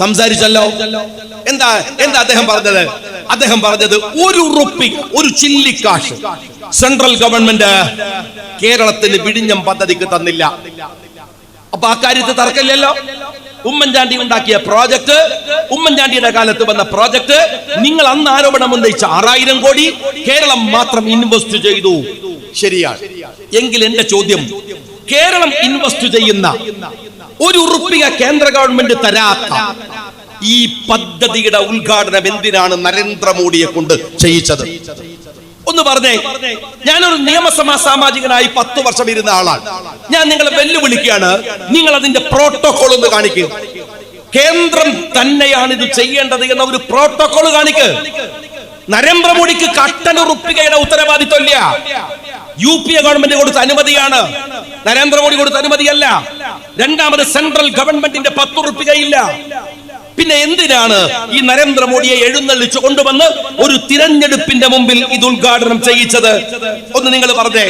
സംസാരിച്ചല്ലോ. എന്താ അദ്ദേഹം പറഞ്ഞത്? അദ്ദേഹം പറഞ്ഞത് 1 റുപ്പി, ഒരു ചില്ലിക്കാശ് സെൻട്രൽ ഗവൺമെന്റ് കേരളത്തിന് വിഴിഞ്ഞം പദ്ധതിക്ക് തന്നില്ല. അപ്പൊ ആ കാര്യത്തിൽ തർക്കമില്ലല്ലോ. ഉമ്മൻചാണ്ടി ഉണ്ടാക്കിയ പ്രോജക്ട്, ഉമ്മൻചാണ്ടിയുടെ കാലത്ത് വന്ന പ്രോജക്ട്, നിങ്ങൾ അന്ന് ആരോപണം ഉന്നയിച്ച 6000 കോടി കേരളം മാത്രം ഇൻവെസ്റ്റ് ചെയ്തു. ശരിയാണ്. എങ്കിൽ എന്റെ ചോദ്യം, കേരളം ഇൻവെസ്റ്റ് ചെയ്യുന്ന 1 റുപ്പിക കേന്ദ്ര ഗവൺമെന്റ് തരാത്ത ഈ പദ്ധതിയുടെ ഉദ്ഘാടനം എന്തിനാണ് നരേന്ദ്രമോദിയെ കൊണ്ട് ചെയ്യിച്ചത്? ഒന്ന് പറഞ്ഞേ. ഞാനൊരു നിയമസഭാ സാമാജികനായി 10 വർഷം ഇരുന്ന ആളാണ്. ഞാൻ നിങ്ങളെ വെല്ലുവിളിക്കുകയാണ്, നിങ്ങൾ അതിന്റെ പ്രോട്ടോകോൾ ഒന്ന് കാണിക്കുക. കേന്ദ്രം തന്നെയാണ് ഇത് ചെയ്യേണ്ടത് എന്ന ഒരു പ്രോട്ടോകോൾ കാണിക്ക്. നരേന്ദ്രമോദിക്ക് 1 റുപ്പികയുടെ ഉത്തരവാദിത്വമില്ല. UPA ഗവൺമെന്റ് കൊടുത്ത അനുമതിയാണ്, നരേന്ദ്രമോദി കൊടുത്ത അനുമതിയല്ല. രണ്ടാമത് സെൻട്രൽ ഗവൺമെന്റിന്റെ 10 റുപ്പികയില്ല. പിന്നെ എന്തിനാണ് ഈ നരേന്ദ്രമോദിയെ എഴുന്നള്ളിച്ചു കൊണ്ടുവന്ന് ഒരു തിരഞ്ഞെടുപ്പിന്റെ മുമ്പിൽ ഇത് ഉദ്ഘാടനം ചെയ്യിച്ചത്? ഒന്ന് നിങ്ങൾ പറഞ്ഞേ,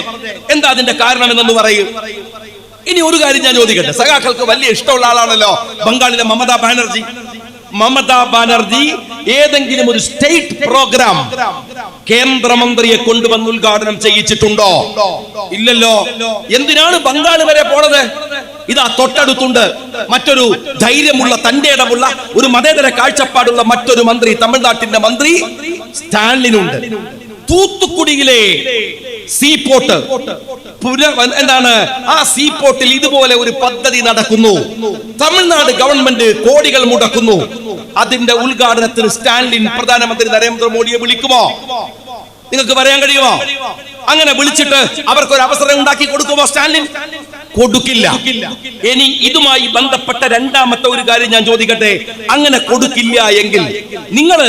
എന്താ അതിന്റെ കാരണം എന്നൊന്ന് പറയൂ. ഇനി ഒരു കാര്യം ഞാൻ ചോദിക്കട്ടെ. സഖാക്കൾക്ക് വലിയ ഇഷ്ടമുള്ള ആളാണല്ലോ ബംഗാളിലെ മമതാ ബാനർജി ഏതെങ്കിലും ഒരു സ്റ്റേറ്റ് പ്രോഗ്രാം കേന്ദ്രമന്ത്രിയെ കൊണ്ടുവന്ന് ഉദ്ഘാടനം ചെയ്യിച്ചിട്ടുണ്ടോ? ഇല്ലല്ലോ. എന്തിനാണ് ബംഗാൾ വരെ പോണത്? ഇതാ തൊട്ടടുത്തുണ്ട് മറ്റൊരു ധൈര്യമുള്ള, തന്റെ ഇടമുള്ള, ഒരു മതേതര കാഴ്ചപ്പാടുള്ള മറ്റൊരു മന്ത്രി, തമിഴ്നാട്ടിന്റെ മന്ത്രി സ്റ്റാലിനുണ്ട്. തൂത്തുക്കുടിയിലെ സീപോർട്ട്, എന്താണ് ആ സീപോർട്ടിൽ ഇതുപോലെ ഒരു പദ്ധതി നടക്കുന്നു. തമിഴ്നാട് ഗവൺമെന്റ് കോടികൾ മുടക്കുന്നു. അതിന്റെ ഉദ്ഘാടനത്തിന് സ്റ്റാലിൻ പ്രധാനമന്ത്രി നരേന്ദ്രമോദിയെ വിളിക്കുമോ? നിങ്ങൾക്ക് പറയാൻ കഴിയുമോ? അങ്ങനെ വിളിച്ചിട്ട് അവർക്കൊരു അവസരം ഉണ്ടാക്കി കൊടുക്കുമോ സ്റ്റാലിൻ? കൊടുക്കില്ല. ഇനി ഇതുമായി ബന്ധപ്പെട്ട രണ്ടാമത്തെ ഒരു കാര്യം ഞാൻ ചോദിക്കട്ടെ. അങ്ങനെ കൊടുക്കില്ല എങ്കിൽ നിങ്ങൾ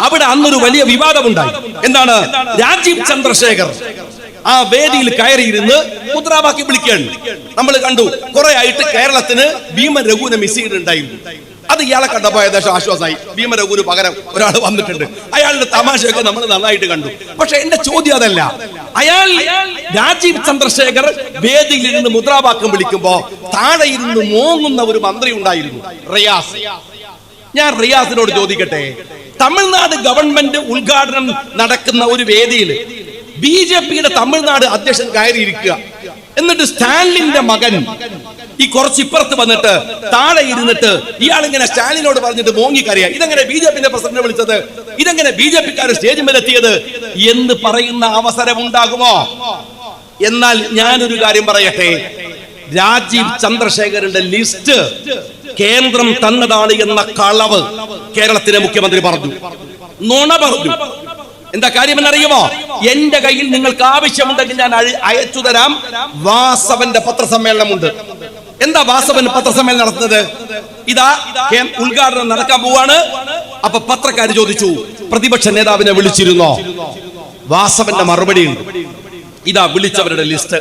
അവിടെ അന്നൊരു വലിയ വിവാദമുണ്ടായി. എന്താണ്? രാജീവ് ചന്ദ്രശേഖർ ആ വേദിയിൽ കയറിയിരുന്ന് മുദ്രാവാക്യം വിളിക്കുകയാണ്. നമ്മൾ കണ്ടു. കുറെ ആയിട്ട് കേരളത്തിന് ഭീമൻ രഘുവിനെ മിസ് ചെയ്തിട്ടുണ്ടായിരുന്നു. അത് ഇയാളെ കണ്ടപ്പോ ഏകദേശം ആശ്വാസമായി. ഭീമൻ രഘുവിന് പകരം ഒരാൾ വന്നിട്ടുണ്ട്. അയാളുടെ തമാശയൊക്കെ നമ്മൾ നന്നായിട്ട് കണ്ടു. പക്ഷെ എന്റെ ചോദ്യം അതല്ല. അയാൾ രാജീവ് ചന്ദ്രശേഖർ വേദിയിൽ ഇരുന്ന് മുദ്രാവാക്യം വിളിക്കുമ്പോ താഴെ ഇരുന്ന് മോങ്ങുന്ന ഒരു മന്ത്രി ഉണ്ടായിരുന്നു, റിയാസ്. ഞാൻ റിയാസിനോട് ചോദിക്കട്ടെ, തമിഴ്നാട് ഗവൺമെന്റ് ഉദ്ഘാടനം നടക്കുന്ന ഒരു വേദിയിൽ BJPയുടെ തമിഴ്നാട് അധ്യക്ഷൻ കയറിയിരിക്കുക. എന്നിട്ട് സ്റ്റാലിന്റെ മകൻ ഈ കുറച്ചിപ്പുറത്ത് വന്നിട്ട് താഴെ ഇരുന്നിട്ട് ഇയാൾ ഇങ്ങനെ സ്റ്റാലിനോട് പറഞ്ഞിട്ട് മോങ്ങിക്കറിയാം. ഇതെങ്ങനെ BJPന്റെ പ്രസിഡന്റ് വിളിച്ചത്? ഇതെങ്ങനെ BJPക്കാർ സ്റ്റേജിൽ മേലെത്തിയത് എന്ന് പറയുന്ന അവസരം ഉണ്ടാകുമോ? എന്നാൽ ഞാനൊരു കാര്യം പറയട്ടെ. രാജീവ് ചന്ദ്രശേഖരന്റെ ലിസ്റ്റ് കേന്ദ്രം തന്നതാണ് എന്ന കളവ് കേരളത്തിലെ മുഖ്യമന്ത്രി പറഞ്ഞു, നുണ പറഞ്ഞു. എന്താ കാര്യമെന്നറിയുമോ? എന്റെ കയ്യിൽ നിങ്ങൾക്ക് ആവശ്യമുണ്ടെങ്കിൽ ഞാൻ അയച്ചു തരാം. വാസവന്റെ പത്രസമ്മേളനമുണ്ട്. എന്താ വാസവൻ പത്രസമ്മേളനം നടത്തുന്നത്? ഇതാ ഉദ്ഘാടനം നടക്കാൻ പോവാണ്. അപ്പൊ പത്രക്കാർ ചോദിച്ചു, പ്രതിപക്ഷ നേതാവിനെ വിളിച്ചിരുന്നോ? വാസവന്റെ മറുപടി ഉണ്ട്. ഇതാ വിളിച്ചവരുടെ ലിസ്റ്റ്.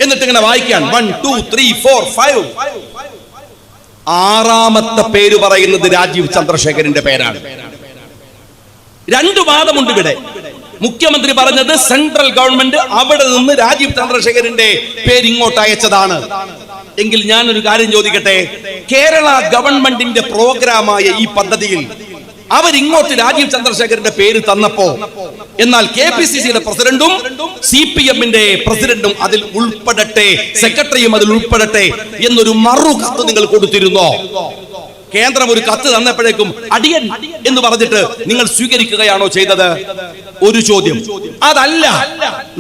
എന്നിട്ട് ഇങ്ങനെ വായിക്കാൻ 1 2 3 4 5. 6ാമത്തെ പേര് പറയുന്നത് രാജീവ് ചന്ദ്രശേഖരന്റെ പേരാണ്. 2 വാദമുണ്ട് ഇവിടെ. മുഖ്യമന്ത്രി പറഞ്ഞത് സെൻട്രൽ ഗവൺമെന്റ് അവിടെ നിന്ന് രാജീവ് ചന്ദ്രശേഖരന്റെ പേര് ഇങ്ങോട്ട് അയച്ചതാണ്. എങ്കിൽ ഞാനൊരു കാര്യം ചോദിക്കട്ടെ. കേരള ഗവൺമെന്റിന്റെ പ്രോഗ്രാമായ ഈ പദ്ധതിയിൽ അവരിങ്ങോട്ട് രാജീവ് ചന്ദ്രശേഖരന്റെ പേര് തന്നപ്പോ എന്നാൽ KPCCയുടെ പ്രസിഡന്റും CPMന്റെ പ്രസിഡന്റും അതിൽ ഉൾപ്പെടട്ടെ, സെക്രട്ടറിയും അതിൽ ഉൾപ്പെടട്ടെ എന്നൊരു മറു കത്ത് നിങ്ങൾ കൊടുത്തിരുന്നോ? കേന്ദ്രം ഒരു കത്ത് തന്നപ്പോഴേക്കും അടിയൻ എന്ന് പറഞ്ഞിട്ട് നിങ്ങൾ സ്വീകരിക്കുകയാണോ ചെയ്തത്? ഒരു ചോദ്യം. അതല്ല,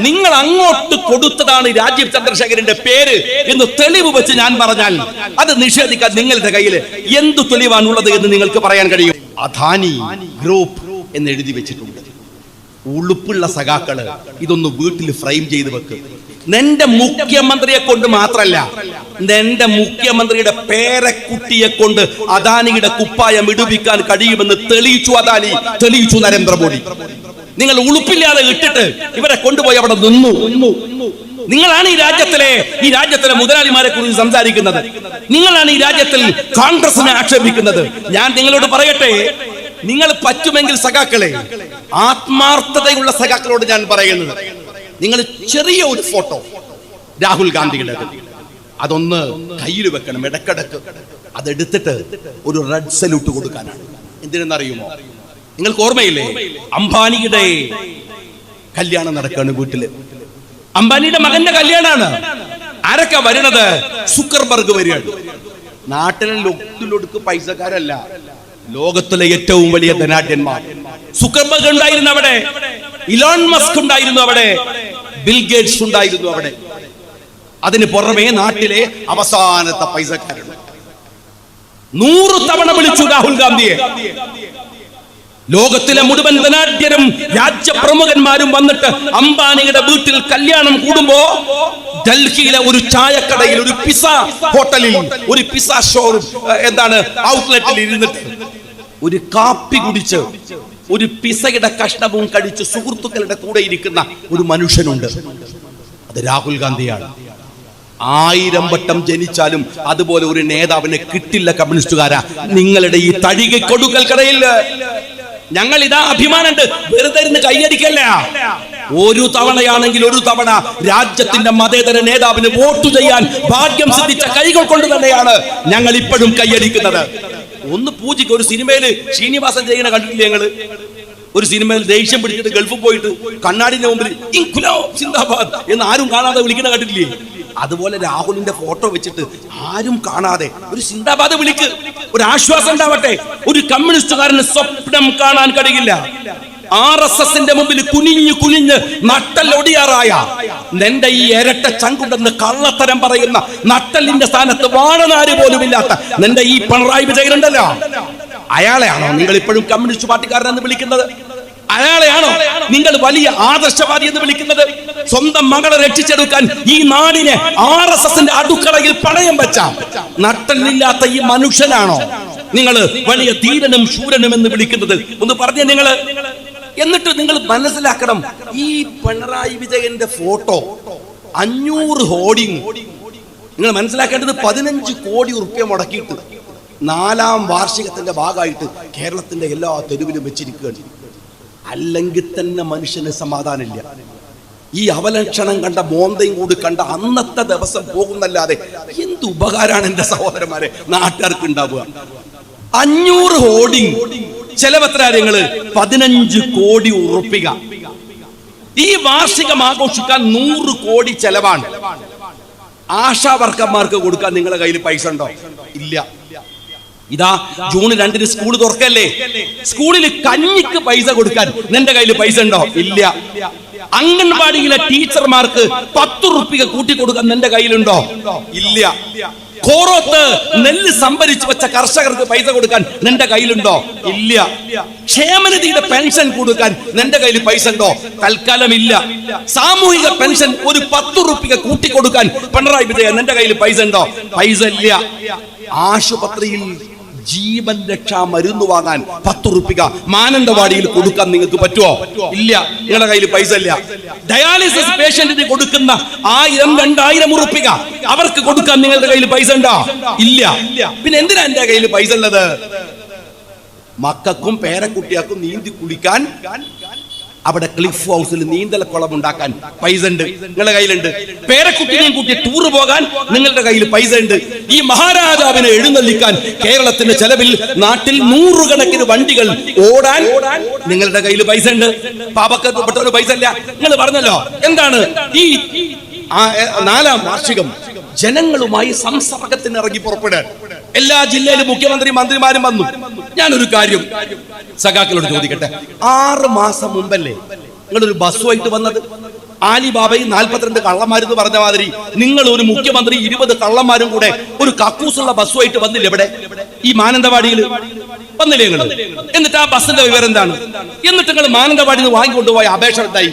നിങ്ങൾ അങ്ങോട്ട് കൊടുത്തതാണ് രാജീവ് ചന്ദ്രശേഖരന്റെ പേര് എന്ന് തെളിവ് വെച്ച് ഞാൻ പറഞ്ഞാൽ അത് നിഷേധിക്കാൻ നിങ്ങളുടെ കയ്യിൽ എന്തു തെളിവാണുള്ളത് എന്ന് നിങ്ങൾക്ക് പറയാൻ കഴിയും? അദാനി ഗ്രൂപ്പ് എന്ന് എഴുതി വെച്ചിട്ടുണ്ട്. ഉളുപ്പുള്ള സഖാക്കള് ഇതൊന്ന് വീട്ടിൽ ഫ്രെയിം ചെയ്ത് വെക്ക്. നിന്റെ മുഖ്യമന്ത്രിയെ കൊണ്ട് മാത്രല്ല, നിന്റെ മുഖ്യമന്ത്രിയുടെ പേരക്കുട്ടിയെ കൊണ്ട് അദാനിയുടെ കുപ്പായം ഇടുവിക്കാൻ കഴിയുമെന്ന് തെളിയിച്ചു അദാനി, തെളിയിച്ചു നരേന്ദ്രമോദി. നിങ്ങൾ ഉളുപ്പില്ലാതെ ഇട്ടിട്ട് ഇവരെ കൊണ്ടുപോയി അവിടെ നിന്നു. നിങ്ങളാണ് ഈ രാജ്യത്തിലെ മുതലാളിമാരെ കുറിച്ച് സംസാരിക്കുന്നത്. നിങ്ങളാണ് ഈ രാജ്യത്തിൽ കോൺഗ്രസിനെ ആക്ഷേപിക്കുന്നത്. ഞാൻ നിങ്ങളോട് പറയട്ടെ, നിങ്ങൾ പറ്റുമെങ്കിൽ സഖാക്കളെ, ആത്മാർത്ഥതയുള്ള സഖാക്കളോട് ഞാൻ പറയുന്നത്, നിങ്ങൾ ചെറിയ ഒരു ഫോട്ടോ രാഹുൽ ഗാന്ധിയുടെ അതൊന്ന് കയ്യിൽ വെക്കണം ഇടക്കിടക്ക്. അതെടുത്തിട്ട് ഒരു റെഡ് സല്യൂട്ട് കൊടുക്കാനാണ്. എന്തിനെന്നറിയുമോ? നിങ്ങൾക്ക് ഓർമ്മയില്ലേ, അംബാനിയുടെ കല്യാണം നടക്കാണ് വീട്ടില്. അംബാനിയുടെ മകന്റെ കല്യാണാണ്. ആരൊക്കെ വരുന്നത്? സുക്കർബർഗ് വരികയാണ്. നാട്ടിലെ ലൊട്ടിലൊടുക്ക് പൈസക്കാരല്ല, ലോകത്തിലെ ഏറ്റവും വലിയ ധനാഢ്യന്മാർ. സുക്കർബർഗ് ഉണ്ടായിരുന്നു അവിടെ, ഇലോൺ മസ്ക് ഉണ്ടായിരുന്നു അവിടെ, ബിൽ ഗേറ്റ്സ് ഉണ്ടായിരുന്നു അവിടെ. അതിന് പുറമെ നാട്ടിലെ അവസാനത്തെ പൈസക്കാരുണ്ട്. 100 തവണ വിളിച്ചു രാഹുൽ ഗാന്ധിയെ. ലോകത്തിലെ മുഴുവൻ ധനാഢ്യരും രാജ്യപ്രമുഖന്മാരും വന്നിട്ട് അംബാനിയുടെ വീട്ടിൽ കല്യാണം കൂടുമ്പോ ഡൽഹിയിലെ ഒരു ചായക്കടയിൽ, ഒരു പിസ ഹോട്ടലിൽ, ഒരു പിസ ഷോറൂം ഔട്ട്ലെറ്റിൽ ഇരുന്നിട്ട് ഒരു കാപ്പി കുടിച്ച് ഒരു പിസയുടെ കഷ്ണവും കഴിച്ച് സുഹൃത്തുക്കളുടെ കൂടെ ഇരിക്കുന്ന ഒരു മനുഷ്യനുണ്ട്. അത് രാഹുൽ ഗാന്ധിയാണ്. 1000 വട്ടം ജനിച്ചാലും അതുപോലെ ഒരു നേതാവിനെ കിട്ടില്ല കമ്മ്യൂണിസ്റ്റുകാരാ നിങ്ങളുടെ ഈ തഴികെ കൊടുക്കൽക്കടയിൽ. ഞങ്ങൾ ഇതാ അഭിമാനമുണ്ട്, വെറുതെ ഇരുന്ന് കൈയടിക്കല്ല. ഒരു തവണയാണെങ്കിൽ ഒരു തവണ രാജ്യത്തിന്റെ മതേതര നേതാവിന് വോട്ട് ചെയ്യാൻ ഭാഗ്യം സിദ്ധിച്ച കൈകൾ കൊണ്ട് തന്നെയാണ് ഞങ്ങൾ ഇപ്പോഴും കൈയടിക്കുന്നത്. ഒന്ന് പൂജിക്ക്. ഒരു സിനിമയില് ശ്രീനിവാസൻ ചെയ്യുന്ന കണ്ടിട്ടില്ലേ ഞങ്ങള്? ഒരു സിനിമയിൽ ദേഷ്യം പിടിച്ചിട്ട് ഗൾഫിൽ പോയിട്ട് കണ്ണാടിന്റെ മുമ്പിൽ ഇൻക്ലാബ് സിന്ദാബാദ് എന്ന് ആരും കാണാതെ വിളിക്കുന്ന കണ്ടിട്ടില്ലേ? അതുപോലെ രാഹുലിന്റെ ഫോട്ടോ വെച്ചിട്ട് ആരും കാണാതെ ഒരു സിന്ദാബാദ് വിളിക്ക്, ഒരു ആശ്വാസം ഉണ്ടാവട്ടെ. ഒരു കമ്മ്യൂണിസ്റ്റുകാരന് സ്വപ്നം കാണാൻ കഴിയില്ല. RSSന്റെ മുമ്പിൽ കുനിഞ്ഞ് നട്ടലൊടിയാറായ നിന്റെ ഈ ഇരട്ട ചങ്കുണ്ടെന്ന് കള്ളത്തരം പറയുന്ന, നട്ടലിന്റെ സ്ഥാനത്ത് വാഴനാര് പോലും ഇല്ലാത്ത നിന്റെ ഈ പിണറായി വിജയനുണ്ടല്ലോ, അയാളെയാണോ നിങ്ങൾ ഇപ്പോഴും കമ്മ്യൂണിസ്റ്റ് പാർട്ടിക്കാരനെന്ന് വിളിക്കുന്നത്? അയാളെയാണോ നിങ്ങൾ വലിയ ആദർശവാദി എന്ന് വിളിക്കുന്നത്? സ്വന്തം മകളെ രക്ഷിച്ചെടുക്കാൻ ഈ നാടിനെ RSSന്റെ അടുക്കളയിൽ പണയം വെച്ച നട്ടലില്ലാത്ത ഈ മനുഷ്യനാണോ നിങ്ങൾ വലിയ ധീരനും ശൂരനും എന്ന് വിളിക്കുന്നത്? ഒന്ന് പറഞ്ഞ നിങ്ങള്. എന്നിട്ട് നിങ്ങൾ മനസ്സിലാക്കണം, ഈ പിണറായി വിജയന്റെ ഫോട്ടോ 500 ഹോർഡിംഗ്. നിങ്ങൾ മനസ്സിലാക്കേണ്ടത് 15 കോടി റുപ്യ മുടക്കിയിട്ട് 4ാം വാർഷികത്തിന്റെ ഭാഗമായിട്ട് കേരളത്തിന്റെ എല്ലാ തെരുവിലും വെച്ചിരിക്കുകയാണ്. അല്ലെങ്കിൽ തന്നെ മനുഷ്യന് സമാധാനമില്ല. ഈ അവലക്ഷണം കണ്ട മോന്തയും കൂടി കണ്ട അന്നത്തെ ദിവസം പോകുന്നല്ലാതെ എന്ത് ഉപകാരമാണ് എന്റെ സഹോദരന്മാരെ നാട്ടുകാർക്ക് ഉണ്ടാവുക? 500 ഹോർഡിംഗ് ചെലവെത്ര? കാര്യങ്ങള് 15 കോടി ഉറപ്പിക. ഈ വാർഷികം ആഘോഷിക്കാൻ 100 കോടി ചെലവാണ്. ആശാ വർക്കർമാർക്ക് കൊടുക്കാൻ നിങ്ങളുടെ കയ്യിൽ പൈസ ഉണ്ടോ? ഇല്ല. ഇതാ ജൂൺ 2 സ്കൂൾ തുറക്കല്ലേ, സ്കൂളിൽ കഞ്ഞിക്ക് പൈസ കൊടുക്കാൻ നിന്റെ കയ്യിൽ പൈസ ഉണ്ടോ? ഇല്ല. അംഗൻവാടിയിലെ ടീച്ചർമാർക്ക് 10 റുപ്യ കൂട്ടി കൊടുക്കാൻ നിന്റെ കയ്യിലുണ്ടോ? ഇല്ല. കോറോത്ത് നെല്ല് സംഭരിച്ചു വെച്ച കർഷകർക്ക് പൈസ കൊടുക്കാൻ നിന്റെ കയ്യിലുണ്ടോ? ഇല്ല. ക്ഷേമനിധിയുടെ പെൻഷൻ കൊടുക്കാൻ നിന്റെ കയ്യിൽ പൈസ ഉണ്ടോ? തൽക്കാലം ഇല്ല. സാമൂഹിക പെൻഷൻ ഒരു 10 റുപ്യ കൂട്ടി കൊടുക്കാൻ പിണറായി വിജയൻ നിന്റെ കയ്യിൽ പൈസ ഉണ്ടോ? പൈസ ഇല്ല. ആശുപത്രിയിൽ ജീവൻ രക്ഷാ മരുന്ന് വാങ്ങാൻ 10 റുപ്യ മാനന്തവാടിയിൽ കൊടുക്കാൻ നിങ്ങൾക്ക് പറ്റുമോ? ഇല്ല. നിങ്ങളുടെ കയ്യിൽ പൈസ ഇല്ല. ഡയാലിസിസ് പേഷ്യന്റിന് കൊടുക്കുന്ന 1000-2000 റുപ്യ അവർക്ക് കൊടുക്കാൻ നിങ്ങളുടെ കയ്യിൽ പൈസ ഉണ്ടോ? ഇല്ല. പിന്നെ എന്തിനാ എന്റെ കയ്യിൽ പൈസ ഉള്ളത്? മക്കൾക്കും പേരക്കുട്ടികൾക്കും നീന്തി കുളിക്കാൻ അവിടെ ക്ലിഫ് ഹൗസിൽ നീന്തൽക്കുളം ഉണ്ടാക്കാൻ പൈസ ഉണ്ട്, നിങ്ങളുടെ കയ്യിലുണ്ട്. പേരക്കുട്ടിനെയും കൂട്ടി ടൂർ പോകാൻ നിങ്ങളുടെ കയ്യിൽ പൈസ ഉണ്ട്. ഈ മഹാരാജാവിനെ എഴുന്നള്ളിക്കാൻ കേരളത്തിന്റെ ചെലവിൽ നാട്ടിൽ 100 കണക്കിന് വണ്ടികൾ ഓടാൻ നിങ്ങളുടെ കയ്യിൽ പൈസ ഉണ്ട്. പാവപ്പെട്ടവന് പൈസ ഇല്ല. നിങ്ങൾ പറഞ്ഞല്ലോ എന്താണ് ഈ 4ാം വാർഷികം ജനങ്ങളുമായി സംസർഗത്തിന് ഇറങ്ങി പുറപ്പെടാൻ എല്ലാ ജില്ലയിലും മുഖ്യമന്ത്രി മന്ത്രിമാരും വന്നു. ഞാനൊരു കാര്യം സഖാക്കളോട് ചോദിക്കട്ടെ, 6 മാസം മുമ്പല്ലേ നിങ്ങളൊരു ബസ്സുമായിട്ട് വന്നത്? ആലിബാബയും 42 കള്ളന്മാരെന്ന് പറഞ്ഞ മാതിരി നിങ്ങൾ ഒരു മുഖ്യമന്ത്രി 20 കള്ളന്മാരും കൂടെ ഒരു കക്കൂസുള്ള ബസ്സുമായിട്ട് വന്നില്ല ഇവിടെ ഈ മാനന്തവാടിയിൽ വന്നില്ലേ നിങ്ങൾ? എന്നിട്ട് ആ ബസ്സിന്റെ വിവരം എന്താണ്? എന്നിട്ട് നിങ്ങൾ മാനന്തവാടിയിൽ നിന്ന് വാങ്ങിക്കൊണ്ടുപോയ അപേക്ഷ എന്തായി?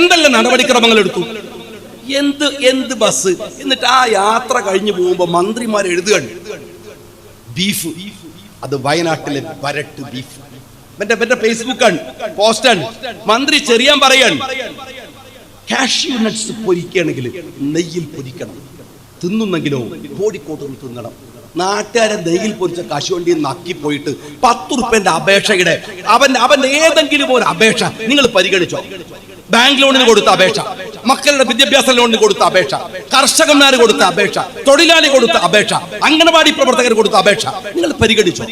എന്തെല്ലാം നടപടിക്രമങ്ങൾ എടുത്തു? എന്ത് ബസ്? എന്നിട്ട് ആ യാത്ര കഴിഞ്ഞു പോകുമ്പോ മന്ത്രിമാർ എഴുതുകയാണ് ബീഫ്, അത് വയനാട്ടിലെ വരട്ട് ബീഫ്. എന്റെ ഫേസ്ബുക്കാണ്, പോസ്റ്റാണ്. മന്ത്രി ചെറിയാൻ പറയാണ് കാഷ്യൂ നട്ട്സ് പൊരിക്കുകയാണെങ്കിൽ നെയ്യിൽ പൊരിക്കണം, തിന്നുന്നെങ്കിലോ കോഴിക്കോട്ട് തിന്നണം. നാട്ടുകാരെ നെയ്യിൽ പൊരിച്ച കശുവണ്ടി നക്കിപ്പോയിട്ട് 10 റുപ്യന്റെ അപേക്ഷയുടെ അവന്റെ ഏതെങ്കിലും ഒരു അപേക്ഷ നിങ്ങൾ പരിഗണിച്ചോ? ബാങ്ക് ലോണിന് കൊടുത്ത അപേക്ഷ, മക്കളുടെ വിദ്യാഭ്യാസ ലോണിന് കൊടുത്ത അപേക്ഷ, കർഷകന്മാർ കൊടുത്ത അപേക്ഷ, തൊഴിലാളി കൊടുത്ത അപേക്ഷ, അംഗനവാടി പ്രവർത്തകർ കൊടുത്ത അപേക്ഷ നിങ്ങൾ പരിഗണിച്ചോ?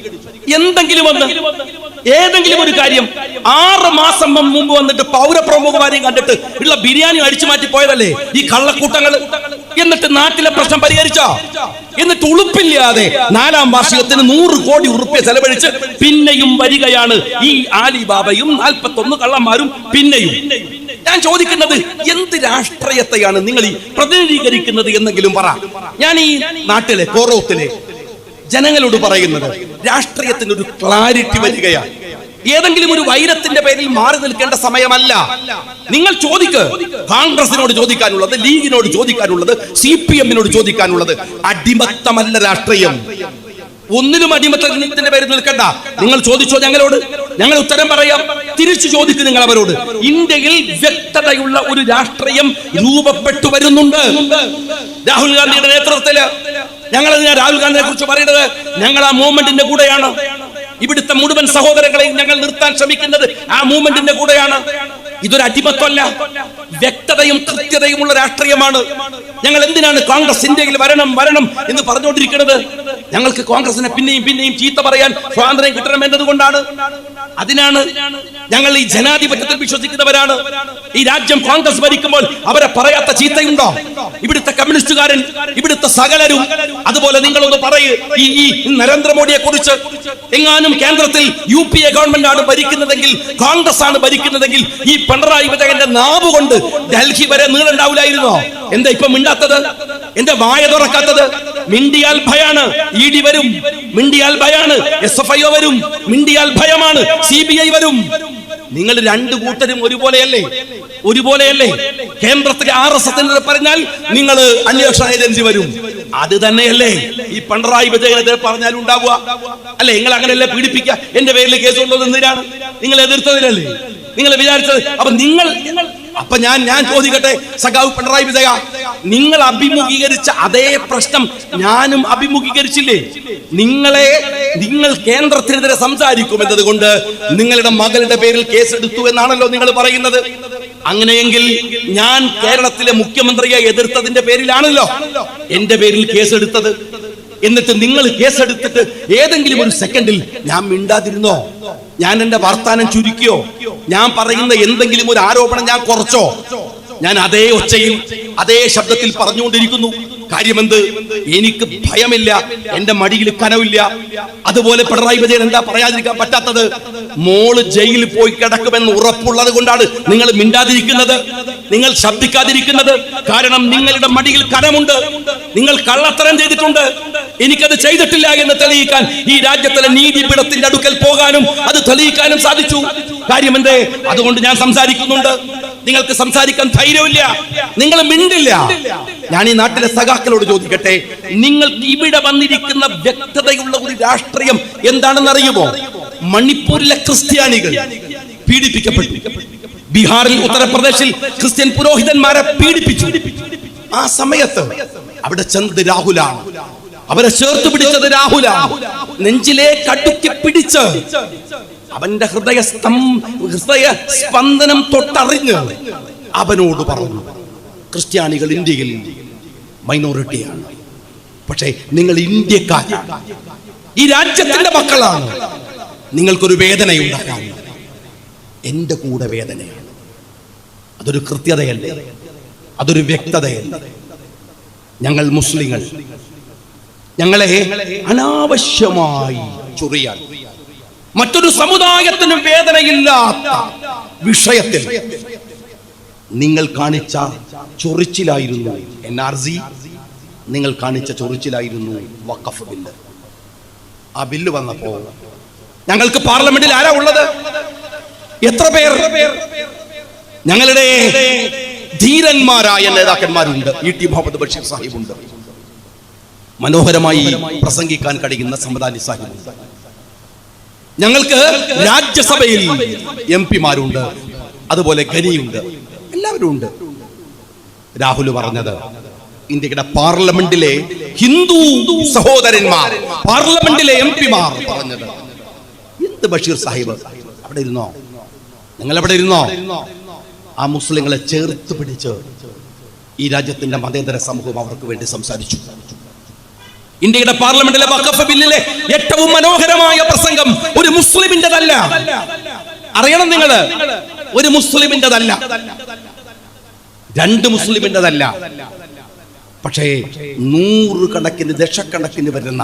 എന്തെങ്കിലും ഒന്ന്, ഏതെങ്കിലും ഒരു കാര്യം 6 മാസം മുമ്പ് വന്നിട്ട് പൗരപ്രമുഖമാരെയും കണ്ടിട്ട് ഉള്ള ബിരിയാണി അടിച്ചു മാറ്റി പോയതല്ലേ ഈ കള്ളക്കൂട്ടങ്ങൾ? എന്നിട്ട് നാട്ടിലെ പ്രശ്നം പരിഹരിച്ചോ? എന്നിട്ട് ഉളുപ്പില്ലാതെ 4ാം വാർഷികത്തിന് 100 കോടി ഉറുപ്പ്യ ചെലവഴിച്ച് പിന്നെയും വരികയാണ് ഈ ആലിബാബയും 41 കള്ളന്മാരും. പിന്നെയും ഞാൻ ചോദിക്കുന്നത്, എന്ത് രാഷ്ട്രീയത്തെയാണ് നിങ്ങൾ ഈ പ്രതിനിധീകരിക്കുന്നത് എന്നെങ്കിലും പറ. ഞാൻ ഈ നാട്ടിലെ കോറോത്തിലെ ജനങ്ങളോട് പറയുന്നത്, രാഷ്ട്രീയത്തിന് ഒരു ക്ലാരിറ്റി വരികയാണ്. ഏതെങ്കിലും ഒരു വൈരത്തിന്റെ പേരിൽ മാറി നിൽക്കേണ്ട സമയമല്ല. നിങ്ങൾ ചോദിക്ക്, കോൺഗ്രസിനോട് ചോദിക്കാനുള്ളത്, ലീഗിനോട് ചോദിക്കാനുള്ളത്, CPM-നോട് ചോദിക്കാനുള്ളത്. അടിമത്തമല്ല രാഷ്ട്രീയം. ഒന്നിനും അടിമത്തത്തിന്റെ പേരിൽ നിൽക്കണ്ട. നിങ്ങൾ ചോദിച്ചോ ഞങ്ങളോട്, ഞങ്ങൾ ഉത്തരം പറയാം. തിരിച്ചു ചോദിക്കും നിങ്ങൾ അവരോട്. ഇന്ത്യയിൽ വ്യക്തതയുള്ള ഒരു രാഷ്ട്രീയം രൂപപ്പെട്ടു വരുന്നുണ്ട്. രാഹുൽ ഗാന്ധിയുടെ നേതൃത്വത്തില് രാഹുൽ ഗാന്ധിയെ കുറിച്ച് പറയുന്നത്, ഞങ്ങൾ ആ മൂവ്മെന്റിന്റെ കൂടെയാണ്. ഇവിടുത്തെ മുഴുവൻ സഹോദരങ്ങളെയും ഞങ്ങൾ നിർത്താൻ ശ്രമിക്കുന്നത് ആ മൂവ്മെന്റിന്റെ കൂടെയാണ്. ഇതൊരു അടിമത്തമല്ല, വ്യക്തതയും കൃത്യതയുമുള്ള രാഷ്ട്രീയമാണ്. ഞങ്ങൾ എന്തിനാണ് കോൺഗ്രസ് ഇന്ത്യയിൽ വരണം എന്ന് പറഞ്ഞുകൊണ്ടിരിക്കുന്നത്? ഞങ്ങൾക്ക് കോൺഗ്രസിനെ പിന്നെയും ചീത്ത പറയാൻ സ്വാതന്ത്ര്യം കിട്ടണം എന്നതുകൊണ്ടാണ്. അതിനാണ് ഞങ്ങൾ ഈ ജനാധിപത്യത്തിൽ വിശ്വസിക്കുന്നവരാണ്. ഈ രാജ്യം കോൺഗ്രസ് ഭരിക്കുമ്പോൾ അവരെ പറയാത്ത ചീത്തയുണ്ടോ? ഇവിടുത്തെ കമ്മ്യൂണിസ്റ്റുകാരൻ, ഇവിടുത്തെ സകലരും. അതുപോലെ നിങ്ങളൊന്ന് പറയൂ, ഈ നരേന്ദ്രമോദിയെ കുറിച്ച്. എങ്ങാനും കേന്ദ്രത്തിൽ UPA ഗവൺമെന്റ് ആണ് ഭരിക്കുന്നതെങ്കിൽ, കോൺഗ്രസ് ആണ് ഭരിക്കുന്നതെങ്കിൽ, ഈ പിണറായി വിജയന്റെ നാവ് കൊണ്ട് ഡൽഹി വരെ നീളുണ്ടാവില്ലായിരുന്നോ? എന്താ ഇപ്പൊ മിണ്ടാത്തത്? എന്റെ വായ തുറക്കാത്തത്? മിണ്ടിയാൽ ഭയാണ്, ED വരും. മിണ്ടിയാൽ ഭയാണ്, SFIO വരും. മിണ്ടിയാൽ ഭയമാണ്, CBI വരും. നിങ്ങൾ 2 കൂട്ടരും ഒരുപോലെയല്ലേ? കേന്ദ്രത്തിലെ RSS പറഞ്ഞാൽ നിങ്ങൾ അന്വേഷണ ഏജൻസി വരും. അത് തന്നെയല്ലേ ഈ പിണറായി വിജയനെ പറഞ്ഞാൽ ഉണ്ടാവുക? അല്ലെ? നിങ്ങൾ അങ്ങനെയല്ലേ പീഡിപ്പിക്കുക? എന്റെ പേരിൽ കേസ് കൊണ്ടത് എന്തിനാണ്? നിങ്ങൾ എതിർത്തതിനല്ലേ നിങ്ങൾ വിചാരിച്ചത്? അപ്പൊ ഞാൻ ചോദിക്കട്ടെ, സഖാവ് പിണറായി വിജയ, നിങ്ങൾ അഭിമുഖീകരിച്ച അതേ പ്രശ്നം ഞാനും അഭിമുഖീകരിച്ചില്ലേ? നിങ്ങൾ കേന്ദ്രത്തിനെതിരെ സംസാരിക്കുമെന്നത് കൊണ്ട് നിങ്ങളുടെ മകളുടെ പേരിൽ കേസെടുത്തു എന്നാണല്ലോ നിങ്ങൾ പറയുന്നത്. അങ്ങനെയെങ്കിൽ ഞാൻ കേരളത്തിലെ മുഖ്യമന്ത്രിയെ എതിർത്തതിന്റെ പേരിലാണല്ലോ എന്റെ പേരിൽ കേസെടുത്തത്. എന്നിട്ട് നിങ്ങൾ കേസെടുത്തിട്ട് ഏതെങ്കിലും ഒരു സെക്കൻഡിൽ ഞാൻ മിണ്ടാതിരുന്നോ? ഞാൻ എന്റെ വർത്താനം ചുരുക്കിയോ? ഞാൻ പറയുന്ന എന്തെങ്കിലും ഒരു ആരോപണം ഞാൻ കുറച്ചോ? ഞാൻ അതേ ഒച്ചയിൽ അതേ ശബ്ദത്തിൽ പറഞ്ഞുകൊണ്ടിരിക്കുന്നു. കാര്യമെന്ത്? എനിക്ക് ഭയമില്ല, എന്റെ മടിയിൽ കനവില്ല. അതുപോലെ പിണറായി വിജയൻ എന്താ പറയാതിരിക്കാൻ പറ്റാത്തത്? മോള് ജയിലിൽ പോയി കിടക്കുമെന്ന് ഉറപ്പുള്ളത് കൊണ്ടാണ് നിങ്ങൾ മിണ്ടാതിരിക്കുന്നത്, നിങ്ങൾ ശബ്ദിക്കാതിരിക്കുന്നത്. കാരണം നിങ്ങളുടെ മടിയിൽ കനമുണ്ട്. നിങ്ങൾ കള്ളത്തരം ചെയ്തിട്ടുണ്ട്. എനിക്കത് ചെയ്തിട്ടില്ല എന്ന് തെളിയിക്കാൻ ഈ രാജ്യത്തിലെ നീതിപീഠത്തിന്റെ അടുക്കൽ പോകാനും അത് തെളിയിക്കാനും സാധിച്ചു. കാര്യമെന്തേ? അതുകൊണ്ട് ഞാൻ സംസാരിക്കുന്നുണ്ട്. നിങ്ങൾക്ക് സംസാരിക്കാൻ ധൈര്യമില്ല, നിങ്ങൾ മിണ്ടില്ല. ഞാൻ ഈ നാട്ടിലെ സഖാക്കളോട് ചോദിക്കട്ടെ, നിങ്ങൾക്ക് ഇവിടെ വന്നിരിക്കുന്ന വ്യക്തതയുള്ള ഒരു രാഷ്ട്രീയം എന്താണെന്ന് അറിയുമോ? മണിപ്പൂരിലെ ക്രിസ്ത്യാനികൾ പീഡിപ്പിക്കപ്പെട്ടു. ബീഹാറിൽ, ഉത്തർപ്രദേശിൽ ക്രിസ്ത്യൻ പുരോഹിതന്മാരെ പീഡിപ്പിച്ചു. ആ സമയത്ത് അവിടെ ചെന്നത് രാഹുലാണ്. അവരെ ചേർത്ത് പിടിച്ചത് രാഹുലാണ്. നെഞ്ചിലെ കടുക്കി പിടിച്ച് അവന്റെ ഹൃദയ സ്പന്ദനം തൊട്ടറിഞ്ഞ് അവനോട് പറഞ്ഞു, ക്രിസ്ത്യാനികൾ ഇന്ത്യയിൽ മൈനോറിറ്റിയാണ്, പക്ഷേ നിങ്ങൾ ഇന്ത്യക്കാരാണ്, ഈ രാജ്യത്തിന്റെ മക്കളാണ്, നിങ്ങൾക്കൊരു വേദനയുണ്ടാകാം, എന്റെ കൂടെ വേദനയാണ്. അതൊരു കൃത്യതയല്ലേ? അതൊരു വ്യക്തതയല്ലേ? ഞങ്ങൾ മുസ്ലിങ്ങൾ ഞങ്ങളെ അനാവശ്യമായി ചൊറിയാൻ, മറ്റൊരു സമുദായത്തിനും വേദനയില്ലാത്ത വിഷയത്തിൽ നിങ്ങൾ കാണിച്ച ചൊറിച്ചിലായിരുന്നു NRC, നിങ്ങൾ കാണിച്ച ചൊറിച്ചിലായിരുന്നു വഖഫ് ബില്ല്. ആ ബില്ല് വന്നപ്പോ ഞങ്ങൾക്ക് പാർലമെന്റിൽ ആരാ ഉള്ളത്? എത്ര പേർ ഞങ്ങളുടെ ധീരന്മാരായ നേതാക്കന്മാരുണ്ട്. E.T. മുഹമ്മദ് ബഷീർ സാഹിബുണ്ട്, മനോഹരമായി പ്രസംഗിക്കാൻ കഴിയുന്ന സമദാനി സാഹിബുണ്ട്, ഞങ്ങൾക്ക് രാജ്യസഭയിൽ MP മാരുണ്ട്, അതുപോലെ ഖനിയുണ്ട്, എല്ലാവരും ഉണ്ട്. രാഹുൽ പറഞ്ഞത് ഇന്ത്യയുടെ പാർലമെന്റിലെ ഹിന്ദു സഹോദരന്മാർ, പാർലമെന്റിലെ MP മാർ പറഞ്ഞത്. എന്ത് ബഷീർ സാഹിബ് അവിടെ ഇരുന്നോ? നിങ്ങൾ അവിടെ ഇരുന്നോ? ആ മുസ്ലിങ്ങളെ ചേർത്ത് പിടിച്ച് ഈ രാജ്യത്തിന്റെ മതേതര സമൂഹം അവർക്ക് വേണ്ടി സംസാരിച്ചു. ഇന്ത്യയുടെ പാർലമെന്റിലെ വഖഫ് ബില്ലിലെ ഏറ്റവും മനോഹരമായ പ്രസംഗം ഒരു മുസ്ലിമിന്റെതല്ല. അറിയണം നിങ്ങൾ, ഒരു മുസ്ലിമിന്റെതല്ല, രണ്ട് മുസ്ലിമിന്റെതല്ല, പക്ഷേ 100 കണക്കിന് ദശക്കണക്കിന് വരുന്ന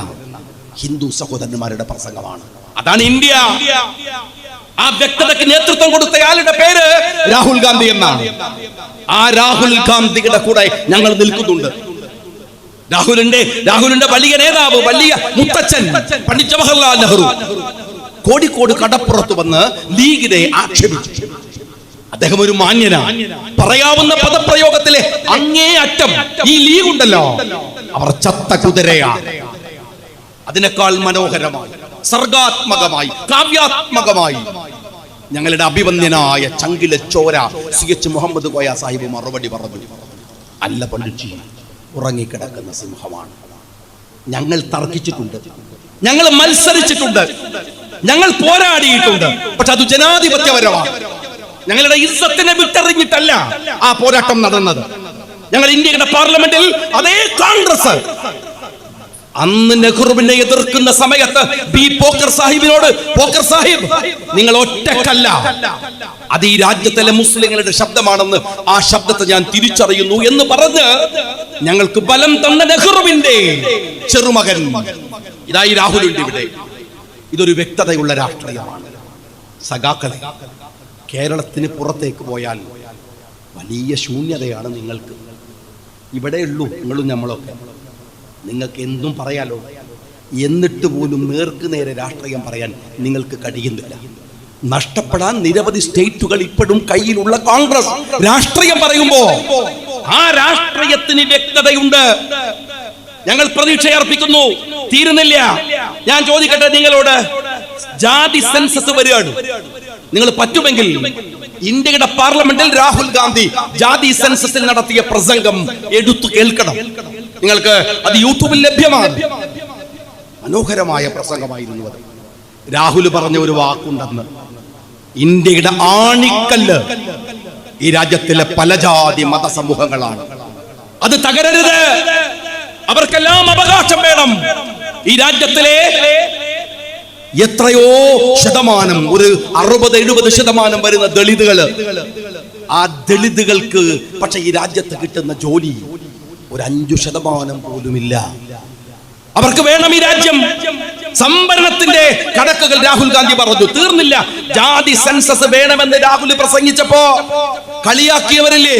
ഹിന്ദു സഹോദരന്മാരുടെ പ്രസംഗമാണ്. അതാണ് ഇന്ത്യ. ആ വ്യക്തതയ്ക്ക് നേതൃത്വം കൊടുത്തയാളുടെ പേര് രാഹുൽ ഗാന്ധി എന്നാണ്. ആ രാഹുൽ ഗാന്ധിയുടെ കൂടെ ഞങ്ങൾ നിൽക്കുന്നുണ്ട്. രാഹുലിന്റെ വലിയ നേതാവ്, വലിയ മുത്തച്ഛൻ പണ്ഡിറ്റ് ജവഹർലാൽ നെഹ്റു കോഴിക്കോട് കടപ്പുറത്ത് വന്ന് ലീഗിനെ ആക്ഷേപിച്ചു. അദ്ദേഹം ഒരു മാന്യനാണ്. പറയാവുന്ന പദപ്രയോഗത്തിലെ അങ്ങേ അറ്റം ഈ ലീഗ് ഉണ്ടല്ലോ, അവർ ചത്ത കുതിരയാണ്. അതിനേക്കാൾ മനോഹരമായി, സർഗാത്മകമായി, കാവ്യാത്മകമായി ഞങ്ങളുടെ അഭിവന്ദ്യനായ ചങ്കിലെ ചോര CH മുഹമ്മദ് കോയ സാഹിബ് മറുപടി പറഞ്ഞു. അല്ല പണ്ഡിറ്റ്ജി, ഉറങ്ങിക്കിടക്കുന്ന സിംഹമാണ്. ഞങ്ങൾ തർക്കിച്ചിട്ടുണ്ട്, ഞങ്ങൾ മത്സരിച്ചിട്ടുണ്ട്, ഞങ്ങൾ പോരാടിയിട്ടുണ്ട്, പക്ഷെ അത് ജനാധിപത്യപരമാണ്. ഞങ്ങളുടെ ഇസ്സത്തിനെ വിട്ടെറിഞ്ഞിട്ടല്ല ആ പോരാട്ടം നടന്നത്. ഞങ്ങൾ ഇന്ത്യയുടെ പാർലമെന്റിൽ അതേ കോൺഗ്രസ് അന്ന് നെഹ്റുവിനെ എതിർക്കുന്ന സമയത്ത് പോക്കർ സാഹിബിനോട്, പോക്കർ സാഹിബ് നിങ്ങൾ ഒറ്റക്കല്ല, അത് ഈ രാജ്യത്തിലെ മുസ്ലിങ്ങളുടെ ശബ്ദമാണെന്ന്, ആ ശബ്ദത്തെ ഞാൻ തിരിച്ചറിയുന്നു എന്ന് പറഞ്ഞ് ഞങ്ങൾക്ക് ബലം തന്ന നെഹ്റുവിന്റെ ചെറുമകൻ ഇതായി രാഹുലുണ്ട് ഇവിടെ. ഇതൊരു വ്യക്തതയുള്ള രാഷ്ട്രീയമാണ്. സഖാക്കളെ, കേരളത്തിന് പുറത്തേക്ക് പോയാൽ വലിയ ശൂന്യതയാണ് നിങ്ങൾക്ക്. ഇവിടെയുള്ളൂ നിങ്ങളും നമ്മളൊക്കെ. നിങ്ങൾക്ക് എന്തും പറയാലോ, എന്നിട്ട് പോലും നേർക്ക് നേരെ രാഷ്ട്രീയം പറയാൻ നിങ്ങൾക്ക് കഴിയുന്നില്ല. നഷ്ടപ്പെടാൻ നിരവധി സ്റ്റേറ്റുകൾ ഇപ്പോഴും കയ്യിലുള്ള കോൺഗ്രസ് രാഷ്ട്രീയം പറയുമ്പോ ആ രാഷ്ട്രീയത്തിന് വ്യക്തതയുണ്ട്. ഞങ്ങൾ പ്രതീക്ഷയർപ്പിക്കുന്നു. തീരുന്നില്ല. ഞാൻ ചോദിക്കട്ടെ നിങ്ങളോട്, ജാതി സെൻസസ് വരികയാണ്. നിങ്ങൾ പറ്റുമെങ്കിൽ ഇന്ത്യയുടെ പാർലമെന്റിൽ രാഹുൽ ഗാന്ധി ജാതി സെൻസസിൽ നടത്തിയ പ്രസംഗം എടുത്തു കേൾക്കണം. നിങ്ങൾക്ക് അത് യൂട്യൂബിൽ ലഭ്യമാണ്. മനോഹരമായ പ്രസംഗമായിരുന്നു അത്. രാഹുൽ പറഞ്ഞ ഒരു വാക്കുണ്ടെന്ന്, ഇന്ത്യയുടെ ആണിക്കല്ല് ഈ രാജ്യത്തിലെ പല ജാതി മതസമൂഹങ്ങളാണ്. അത് തകരരുത്. അവർക്കെല്ലാം അവകാശം വേണം. ഈ രാജ്യത്തിലെ എത്രയോ ശതമാനം, ഒരു 60-70% വരുന്ന ദളിതുകള്, ആ ദളിതുകൾക്ക് പക്ഷെ ഈ രാജ്യത്ത് കിട്ടുന്ന ജോലി ഒരു 5% പോലുമില്ല. അവർക്ക് വേണം ഈ രാജ്യം. സംവരണത്തിന്റെ കണക്കുകൾ രാഹുൽ ഗാന്ധി പറഞ്ഞു. തീർന്നില്ല. ജാതി സെൻസസ് വേണമെന്ന് രാഹുൽ പ്രസംഗിച്ചപ്പോ കളിയാക്കിയവരില്ലേ?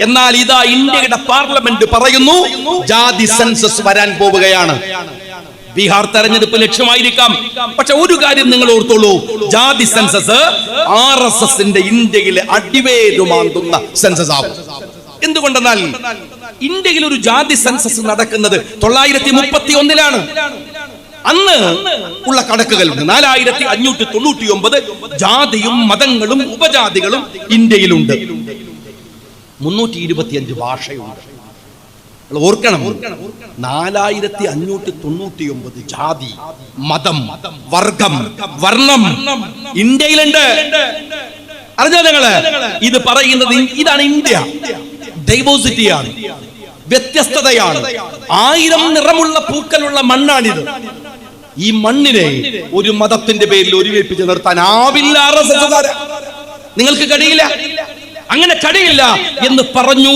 എന്നാൽ ഇതാ ഇന്ത്യയുടെ പാർലമെന്റ് പറയുന്നു ജാതി സെൻസസ് വരാൻ പോവുകയാണ്. ബീഹാർ തെരഞ്ഞെടുപ്പ് ലക്ഷ്യമായിരിക്കാം, പക്ഷെ ഒരു കാര്യം നിങ്ങൾ ഓർത്തോളൂ, ജാതി സെൻസസ് RSSന്റെ ഇന്ത്യയിലെ അടിവേരുമാന്തുന്ന സെൻസസ് ആവും. എന്തുകൊണ്ടെന്നാൽ ഇന്ത്യയിൽ ഒരു ജാതി സെൻസസ് നടക്കുന്നത് 931 അന്ന് ഉള്ള കണക്കുകളുണ്ട്. 4599 ജാതിയും മതങ്ങളും ഉപജാതികളും ഇന്ത്യയിലുണ്ട്. 325 ഭാഷയുണ്ട്. ഓർക്കണം, 4599 ജാതി, മതം, വർഗം, വർണ്ണം ഇന്ത്യയിലുണ്ട്. അറിഞ്ഞോ നിങ്ങള്? ഇത് പറയുന്നത് ഇതാണ് ഇന്ത്യ. ഡൈവേഴ്സിറ്റിയാണ്, വ്യത്യസ്തതയാണ്. 1000 നിറമുള്ള പൂക്കളുള്ള മണ്ണാണിത്. ഈ മണ്ണിനെ ഒരു മതത്തിന്റെ പേരിൽ ഒരുമിപ്പിച്ച് നിർത്താനാവില്ല. നിങ്ങൾക്ക് കഴിയില്ല, അങ്ങനെ കഴിയില്ല എന്ന് പറഞ്ഞു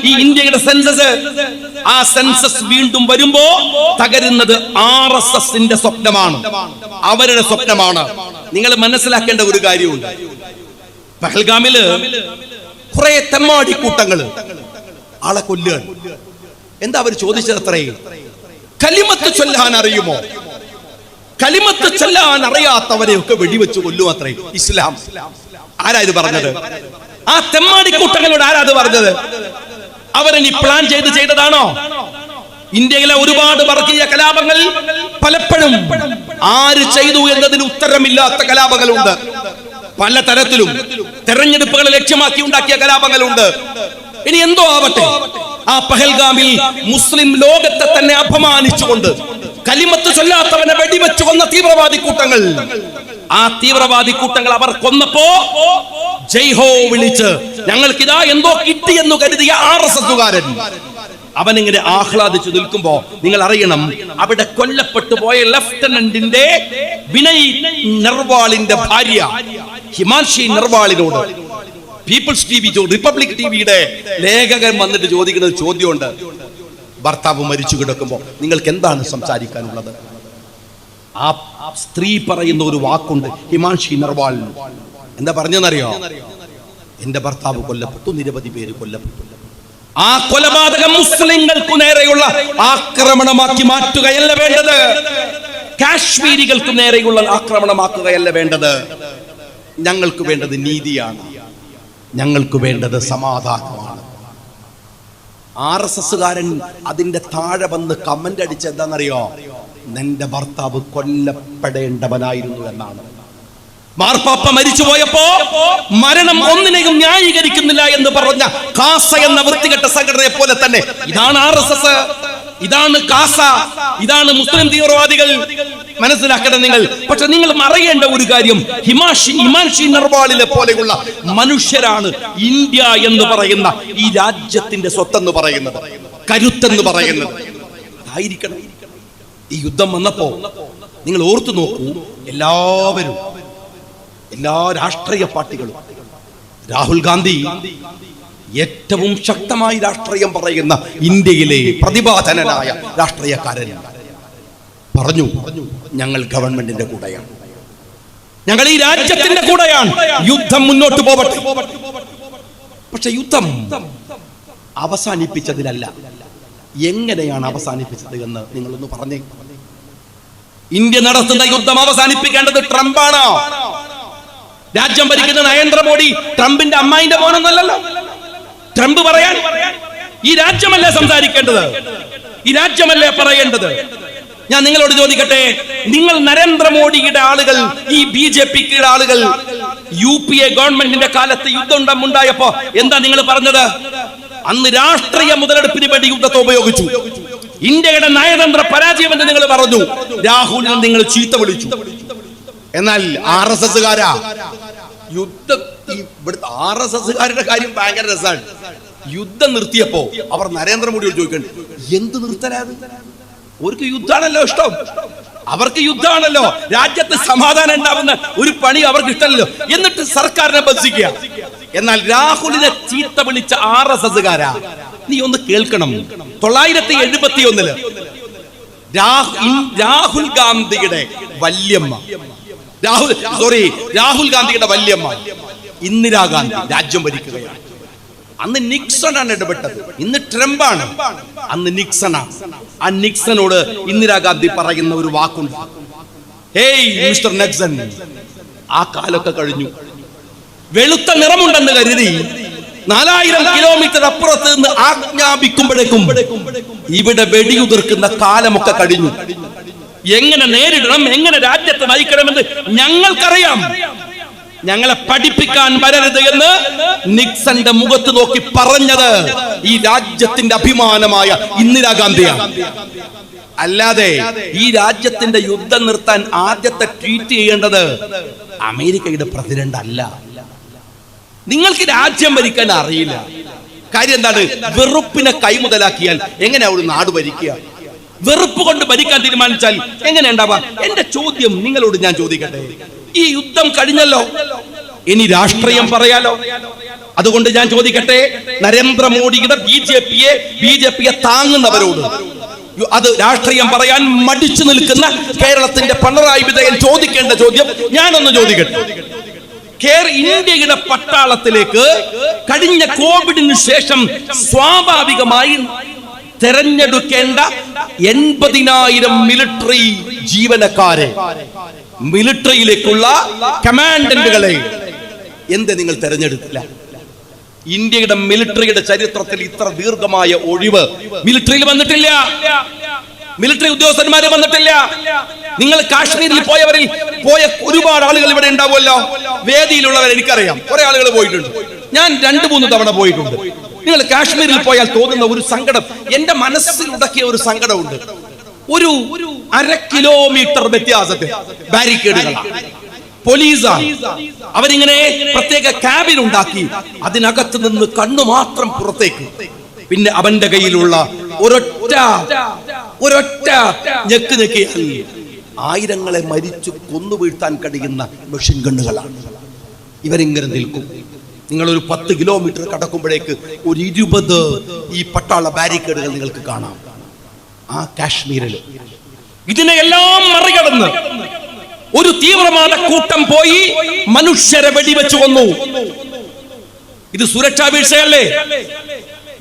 ഈ ഇന്ത്യയുടെ സെൻസസ്. ആ സെൻസസ് വീണ്ടും വരുമ്പോ തകരുന്നത് RSSന്റെ സ്വപ്നമാണ്, അവരുടെ സ്വപ്നമാണ്. നിങ്ങൾ മനസ്സിലാക്കേണ്ട ഒരു കാര്യമുണ്ട്. പഹൽഗാമില് കുറെ തെമ്മാടി കൂട്ടങ്ങള് ആളെ കൊല്ലുകയാണ്. എന്താ അവർ ചോദിച്ചത്? അത്രയും കലിമത്ത് ചൊല്ലാൻ അറിയുമോ? കലിമത്ത് ചൊല്ലാൻ അറിയാത്തവരെയൊക്കെ വെടിവെച്ച് കൊല്ലും അത്രേ ഇസ്ലാം. ആരാ ഇത് പറഞ്ഞത്? ആ തെമ്മാടി കൂട്ടങ്ങളോട് ആരാ ഇത് പറഞ്ഞത്? അവരിനി പ്ലാൻ ചെയ്തതാണോ? ഇന്ത്യയിലെ ഒരുപാട് വർഗീയ കലാപങ്ങൾ പലപ്പോഴും ആര് ചെയ്തു എന്നതിന് ഉത്തരമില്ലാത്ത കലാപങ്ങളുണ്ട്. പലതരത്തിലും തെരഞ്ഞെടുപ്പുകളെ ലക്ഷ്യമാക്കി ഉണ്ടാക്കിയ കലാപങ്ങളുണ്ട്. ഇനി എന്തോ ആവട്ടെ, ആ പഹൽഗാമിൽ മുസ്ലിം ലോകത്തെ തന്നെ അപമാനിച്ചുകൊണ്ട് കലിമത്ത് ചൊല്ലാത്തവനെ വെടിവെച്ചു കൊന്ന തീവ്രവാദി കൂട്ടങ്ങൾ, ആ തീവ്രവാദി കൂട്ടങ്ങൾ അവർ കൊന്നപ്പോ ജയ് ഹോ വിളിച്ച് ഞങ്ങൾക്കിതാ എന്തോ കിട്ടിയെന്നു കരുതിയ RSSകാരൻ അവനിങ്ങനെ ആഹ്ലാദിച്ചു നിൽക്കുമ്പോ നിങ്ങൾ അറിയണം, അവിടെ കൊല്ലപ്പെട്ടു പോയ ലഫ്റ്റനന്റിന്റെ വിനയ് നർവാളിന്റെ ഭാര്യ ഹിമാൻഷി നർവാളിനോട് പീപ്പിൾസ് TV, റിപ്പബ്ലിക് TVയുടെ ലേഖകൻ വന്നിട്ട് ചോദിക്കുന്ന ചോദ്യമുണ്ട്. ഭർത്താവ് മരിച്ചു കിടക്കുമ്പോ നിങ്ങൾക്ക് എന്താണ് സംസാരിക്കാനുള്ളത്? ആ സ്ത്രീ പറയുന്ന ഒരു വാക്കുണ്ട്, ഹിമാൻഷി നർവാൾ. എന്താ പറഞ്ഞെന്നറിയോ? എന്റെ ഭർത്താവ് കൊല്ലപ്പെട്ടു, നിരവധി പേര് കൊല്ലപ്പെട്ടു. ആ കൊലപാതകം മുസ്ലിങ്ങൾക്ക് നേരെയുള്ള ആക്രമണമാക്കി മാറ്റുകയല്ല വേണ്ടത്, കാശ്മീരികൾക്ക് നേരെയുള്ള ആക്രമണമാക്കുകയല്ല വേണ്ടത്. ഞങ്ങൾക്ക് വേണ്ടത് നീതിയാണ്, ഞങ്ങൾക്ക് വേണ്ടത് സമാധാനമാണ്. RSSകാരൻ അതിന്റെ താഴെ വന്ന് കമന്റ് അടിച്ച് എന്താണെന്നറിയോ? നിന്റെ ഭർത്താവ് കൊല്ലപ്പെടേണ്ടവനായിരുന്നു എന്നാണ്. മാർപ്പാപ്പ മരിച്ചു പോയപ്പോ മരണം ഒന്നിനെയും ന്യായീകരിക്കുന്നില്ല എന്ന് പറഞ്ഞ കാസ എന്ന വൃത്തികെട്ട സംഘടനയെ പോലെ തന്നെ ഇതാണ് RSS, ഇതാണ് കാസ, ഇതാണ് മുസ്ലിം തീവ്രവാദികൾ. മനസ്സിലാക്കണം നിങ്ങൾ. പക്ഷെ നിങ്ങൾ അറിയേണ്ട ഒരു കാര്യം, ഹിമാൻഷി നർവാളിലെ പോലെയുള്ള മനുഷ്യരാണ് ഇന്ത്യ എന്ന് പറയുന്ന ഈ രാജ്യത്തിന്റെ സ്വത്തെന്ന് പറയുന്നത്, കരുത്തെന്ന് പറയുന്നത്. ആയിരിക്കണം. ഈ യുദ്ധം വന്നപ്പോ നിങ്ങൾ ഓർത്തു നോക്കൂ, എല്ലാവരും, എല്ലാ രാഷ്ട്രീയ പാർട്ടികളും, രാഹുൽ ഗാന്ധി ഏറ്റവും ശക്തമായി രാഷ്ട്രീയം പറയുന്ന ഇന്ത്യയിലെ പ്രതിഭാധനനായ രാഷ്ട്രീയക്കാരൻ പറഞ്ഞു, ഞങ്ങൾ ഗവൺമെന്റിന്റെ കൂടെയാണ്, ഞങ്ങൾ ഈ രാജ്യത്തിന്റെ കൂടെയാണ്, യുദ്ധം മുന്നോട്ട് പോവട്ടെ. പക്ഷെ യുദ്ധം അവസാനിപ്പിച്ചതിലല്ല, എങ്ങനെയാണ് അവസാനിപ്പിച്ചത് എന്ന് നിങ്ങളൊന്ന് പറഞ്ഞേ. ഇന്ത്യ നടത്തുന്ന യുദ്ധം അവസാനിപ്പിക്കേണ്ടത് ട്രംപാണോ? രാജ്യം ഭരിക്കുന്ന നരേന്ദ്രമോദി ട്രംപിന്റെ അമ്മായിന്റെ മോനൊന്നല്ലല്ലോ. ട്രംപ് പറയാൻ ഈ രാജ്യമല്ലേ സംസാരിക്കേണ്ടത്, ഈ രാജ്യമല്ലേ പറയേണ്ടത്? ഞാൻ നിങ്ങളോട് ചോദിക്കട്ടെ, നിങ്ങൾ നരേന്ദ്രമോദിയുടെ ആളുകൾ, ഈ BJPയുടെ ആളുകൾ UPA ഗവൺമെന്റിന്റെ കാലത്ത് യുദ്ധം ഉണ്ടായപ്പോ എന്താ നിങ്ങൾ പറഞ്ഞത്? അന്ന് രാഷ്ട്രീയ മുതലെടുപ്പിന് വേണ്ടി യുദ്ധത്തെ ഉപയോഗിച്ചു. ഇന്ത്യയുടെ നയതന്ത്ര പരാജയം എന്ന് നിങ്ങൾ പറഞ്ഞു. രാഹുലിനെ നിങ്ങൾ ചീത്ത വിളിച്ചു. എന്നാൽ RSSകാരാ ഇവിടുത്തെ RSSകാരുടെ കാര്യം ഭയങ്കര രസമാണ്. യുദ്ധം നിർത്തിയപ്പോ അവർ നരേന്ദ്രമോദിയോട് ചോദിക്കണ്ട, എന്ത് നിർത്തലാത്? അവർക്ക് യുദ്ധാണല്ലോ ഇഷ്ടം, അവർക്ക് യുദ്ധമാണല്ലോ, രാജ്യത്ത് സമാധാനം ഉണ്ടാവുന്ന ഒരു പണി അവർക്ക് ഇഷ്ടമല്ലോ. എന്നിട്ട് സർക്കാരിനെ ബന്ധിക്കുക. എന്നാൽ രാഹുലിനെ ചീത്ത വിളിച്ച RSSകാരാ, നീ ഒന്ന് കേൾക്കണം. 971 രാഹുൽ ഗാന്ധിയുടെ വല്യമ്മ, രാഹുൽ ഗാന്ധിയുടെ വല്യമ്മ ഇന്ദിരാഗാന്ധി രാജ്യം ഭരിക്കുകയാണ്. അന്ന് നിക്സൺ ആണ് ഇടപെട്ടത്, ഇന്ന് ട്രംപാണ്. അന്ന് നിക്സണാണ്. ആ നിക്സണോട് ഇന്ദിരാഗാന്ധി പറയുന്ന ഒരു വാക്കുണ്ട്, ഹേയ് മിസ്റ്റർ നിക്സൺ, ആ കാലൊക്കെ കഴിഞ്ഞു. വെളുത്ത നിറമുണ്ടെന്ന് കരുതി 4000 കിലോമീറ്റർ അപ്പുറത്ത് നിന്ന് ആജ്ഞാപിക്കുമ്പോഴേക്കും ഇവിടെ വെടിയുതിർക്കുന്ന കാലമൊക്കെ കഴിഞ്ഞു. എങ്ങനെ നേരിടണം, എങ്ങനെ രാജ്യത്തെ നയിക്കണമെന്ന് ഞങ്ങൾക്കറിയാം. ഞങ്ങളെ പഠിപ്പിക്കാൻ വരരുത് എന്ന് നിക്സന്റെ മുഖത്ത് നോക്കി പറഞ്ഞത് ഈ രാജ്യത്തിന്റെ അഭിമാനമായ ഇന്ദിരാഗാന്ധിയാണ്. അല്ലാതെ ഈ രാജ്യത്തിന്റെ യുദ്ധം നിർത്താൻ ആദ്യത്തെ ട്വീറ്റ് ചെയ്യേണ്ടത് അമേരിക്കയുടെ പ്രസിഡന്റ് അല്ല. നിങ്ങൾക്ക് രാജ്യം ഭരിക്കാൻ അറിയില്ല. കാര്യം എന്താണ്? വെറുപ്പിനെ കൈമുതലാക്കിയാൽ എങ്ങനെയാ ഒരു നാട് ഭരിക്കുക? വെറുപ്പ് കൊണ്ട് ഭരിക്കാൻ തീരുമാനിച്ചാൽ എങ്ങനെ ഉണ്ടാവാ? എന്റെ ചോദ്യം നിങ്ങളോട് ഞാൻ ചോദിക്കട്ടെ, ഈ യുദ്ധം കഴിഞ്ഞല്ലോ, ഇനി രാഷ്ട്രീയം പറയാലോ. അതുകൊണ്ട് ഞാൻ ചോദിക്കട്ടെ, നരേന്ദ്രമോദിയുടെ ബി ജെ പിയെ താങ്ങുന്നവരോട് അത് രാഷ്ട്രീയം പറയാൻ മടിച്ചു നിൽക്കുന്ന കേരളത്തിന്റെ പിണറായി വിജയൻ ചോദിക്കേണ്ട ചോദ്യം ഞാനൊന്ന് ചോദിക്കട്ടെ. ഇന്ത്യയുടെ പട്ടാളത്തിലേക്ക് കഴിഞ്ഞ കോവിഡിന് ശേഷം സ്വാഭാവികമായി തെരഞ്ഞെടുക്കേണ്ട 80,000 മിലിറ്ററി ജീവനക്കാരെ, മിലിറ്ററിയിലേക്കുള്ള കമാൻഡന്റുകളെ എന്ത് നിങ്ങൾ തെരഞ്ഞെടുത്തില്ല? ഇന്ത്യയുടെ മിലിറ്ററിയുടെ ചരിത്രത്തിൽ ഇത്ര ദീർഘമായ ഒഴിവ് മിലിറ്ററിയിൽ വന്നിട്ടില്ല. മിലിറ്ററി ഉദ്യോഗസ്ഥന്മാരെ വന്നിട്ടില്ല. നിങ്ങൾ കാശ്മീരിൽ പോയ ഒരുപാട് ആളുകൾ ഇവിടെ ഉണ്ടാവുമല്ലോ. വേദിയിലുള്ളവർ എനിക്കറിയാം, കുറെ ആളുകൾ പോയിട്ടുണ്ട്. ഞാൻ 2-3 തവണ പോയിട്ടുണ്ട്. നിങ്ങൾ കാശ്മീരിൽ പോയാൽ തോന്നുന്ന ഒരു സങ്കടം എന്റെ മനസ്സിൽ ഉടക്കിയ ഒരു സങ്കടമുണ്ട്. ഒരു 1/2 കിലോമീറ്റർ വ്യത്യാസത്തിൽ ബാരിക്കേഡുകളാണ്, പോലീസാണ്. അവരിങ്ങനെ പ്രത്യേക ക്യാബിൻ ഉണ്ടാക്കി, അതിനകത്ത് നിന്ന് കണ്ണു മാത്രം പുറത്തേക്ക്. പിന്നെ അവന്റെ കയ്യിലുള്ള ഒരൊറ്റ ഞെക്കിയാൽ ആയിരങ്ങളെ മരിച്ചു കൊന്നു വീഴ്ത്താൻ കഴിയുന്ന മെഷീൻ ഗണ്ണുകളാണ്. ഇവരിങ്ങനെ നിൽക്കും. നിങ്ങളൊരു 10 കിലോമീറ്റർ കടക്കുമ്പോഴേക്ക് ഒരു 20 ഈ പട്ടാള ബാരിക്കേഡുകൾ നിങ്ങൾക്ക് കാണാം. ആ കാശ്മീരിൽ ഇതിനെല്ലാം മറികടന്ന് ഒരു തീവ്രവാദ കൂട്ടം പോയി മനുഷ്യരെ വെടിവെച്ചു കൊന്നു. ഇത് സുരക്ഷാ വീഴ്ചയല്ലേ?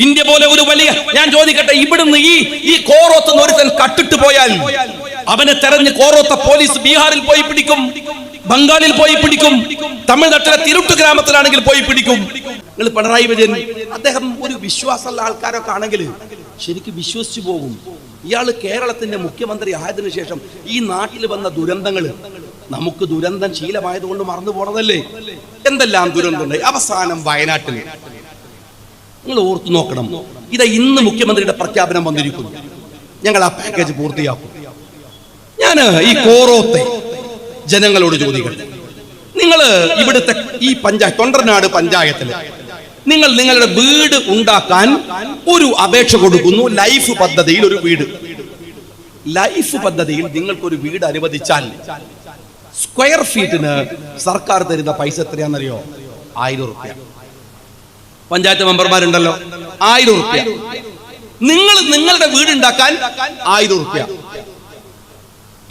ഇന്ത്യ പോലെ ഒരു വലിയ, ഞാൻ ചോദിക്കട്ടെ, ഇവിടുന്ന് ഈ കോറോത്ത് ഒരുത്തൻ കട്ടിട്ട് പോയാൽ അവനെ തെരഞ്ഞ് കോറോത്ത പോലീസ് ബീഹാറിൽ പോയി പിടിക്കും, ബംഗാളിൽ പോയി പിടിക്കും, തമിഴ്നാട്ടിലെ തിരുട്ട് ഗ്രാമത്തിലാണെങ്കിൽ പോയി പിടിക്കും. നിങ്ങൾ പിണറായി വിജയൻ അദ്ദേഹം ഒരു വിശ്വാസമുള്ള ആൾക്കാരൊക്കെ ആണെങ്കിൽ ശരിക്കും വിശ്വസിച്ചു പോകും. ഇയാള് കേരളത്തിന്റെ മുഖ്യമന്ത്രി ആയതിനു ശേഷം ഈ നാട്ടിൽ വന്ന ദുരന്തങ്ങൾ നമുക്ക് ദുരന്തം ശീലമായതുകൊണ്ട് മറന്നു പോണതല്ലേ? എന്തെല്ലാം ദുരന്തമുണ്ടായി. അവസാനം വയനാട്ടിൽ നിങ്ങൾ ഓർത്തു നോക്കണം. ഇതാ ഇന്ന് മുഖ്യമന്ത്രിയുടെ പ്രഖ്യാപനം വന്നിരിക്കുന്നു, ഞങ്ങൾ ആ പാക്കേജ് പൂർത്തിയാക്കും. ഞാൻ ഈ കോറോത്തെ ജനങ്ങളോട് ചോദിക്കട്ടെ, നിങ്ങൾ ഇവിടുത്തെ ഈ തൊണ്ടർനാട് പഞ്ചായത്തില് നിങ്ങൾ നിങ്ങളുടെ വീട് ഉണ്ടാക്കാൻ ഒരു അപേക്ഷ കൊടുക്കുന്നു. ലൈഫ് പദ്ധതിയിൽ ഒരു വീട്, ലൈഫ് പദ്ധതിയിൽ നിങ്ങൾക്കൊരു വീട് അനുവദിച്ചാൽ സ്ക്വയർ ഫീറ്റിന് സർക്കാർ തരുന്ന പൈസ എത്രയാണെന്നറിയോ? 1000 രൂപ. പഞ്ചായത്ത് മെമ്പർമാരുണ്ടല്ലോ, 1000 രൂപ. നിങ്ങൾ നിങ്ങളുടെ വീടുണ്ടാക്കാൻ 1000 രൂപ.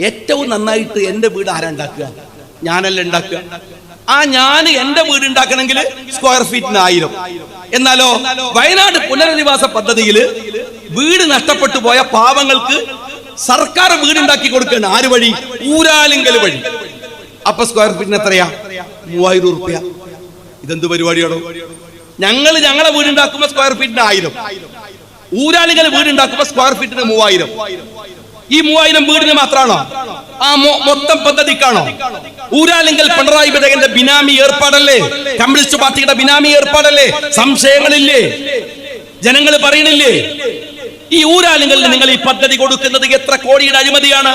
ഏറ്റവും നന്നായിട്ട് എന്റെ വീട് ആരാ ഉണ്ടാക്കുക? ഞാനല്ല ഉണ്ടാക്കുക. ഞാൻ എന്റെ വീട് ഉണ്ടാക്കണമെങ്കിൽ സ്ക്വയർ ഫീറ്റിന് 1000. എന്നാലോ വയനാട് പുനരധിവാസ പദ്ധതിയിൽ വീട് നഷ്ടപ്പെട്ടു പോയ പാവങ്ങൾക്ക് സർക്കാർ വീടുണ്ടാക്കി കൊടുക്കുകയാണ്. ആര് വഴി? ഊരാലിങ്കൽ വഴി. അപ്പൊ സ്ക്വയർ ഫീറ്റിന് എത്രയാ? 3000 രൂപ. ഇതെന്ത് പരിപാടിയാണോ? ഞങ്ങളെ വീടുണ്ടാക്കുമ്പോ സ്ക്വയർ ഫീറ്റിന് 1000, ഊരാലിങ്കൽ വീടുണ്ടാക്കുമ്പോ സ്ക്വയർ ഫീറ്റിന് 3000. ഈ 3000 വീടിന് മാത്രമാണോ? ആ മൊത്തം പദ്ധതിക്കാണോ? ഊരാലിങ്കൽ പിണറായി വിജയന്റെ ബിനാമി ഏർപ്പാടല്ലേ? കമ്മ്യൂണിസ്റ്റ് പാർട്ടിയുടെ ബിനാമി ഏർപ്പാടല്ലേ? സംശയങ്ങളില്ലേ? ജനങ്ങൾ പറയണില്ലേ? ഈ ഊരാലിങ്കലിന് നിങ്ങൾ ഈ പദ്ധതി കൊടുക്കുന്നത് എത്ര കോടിയുടെ അഴിമതിയാണ്?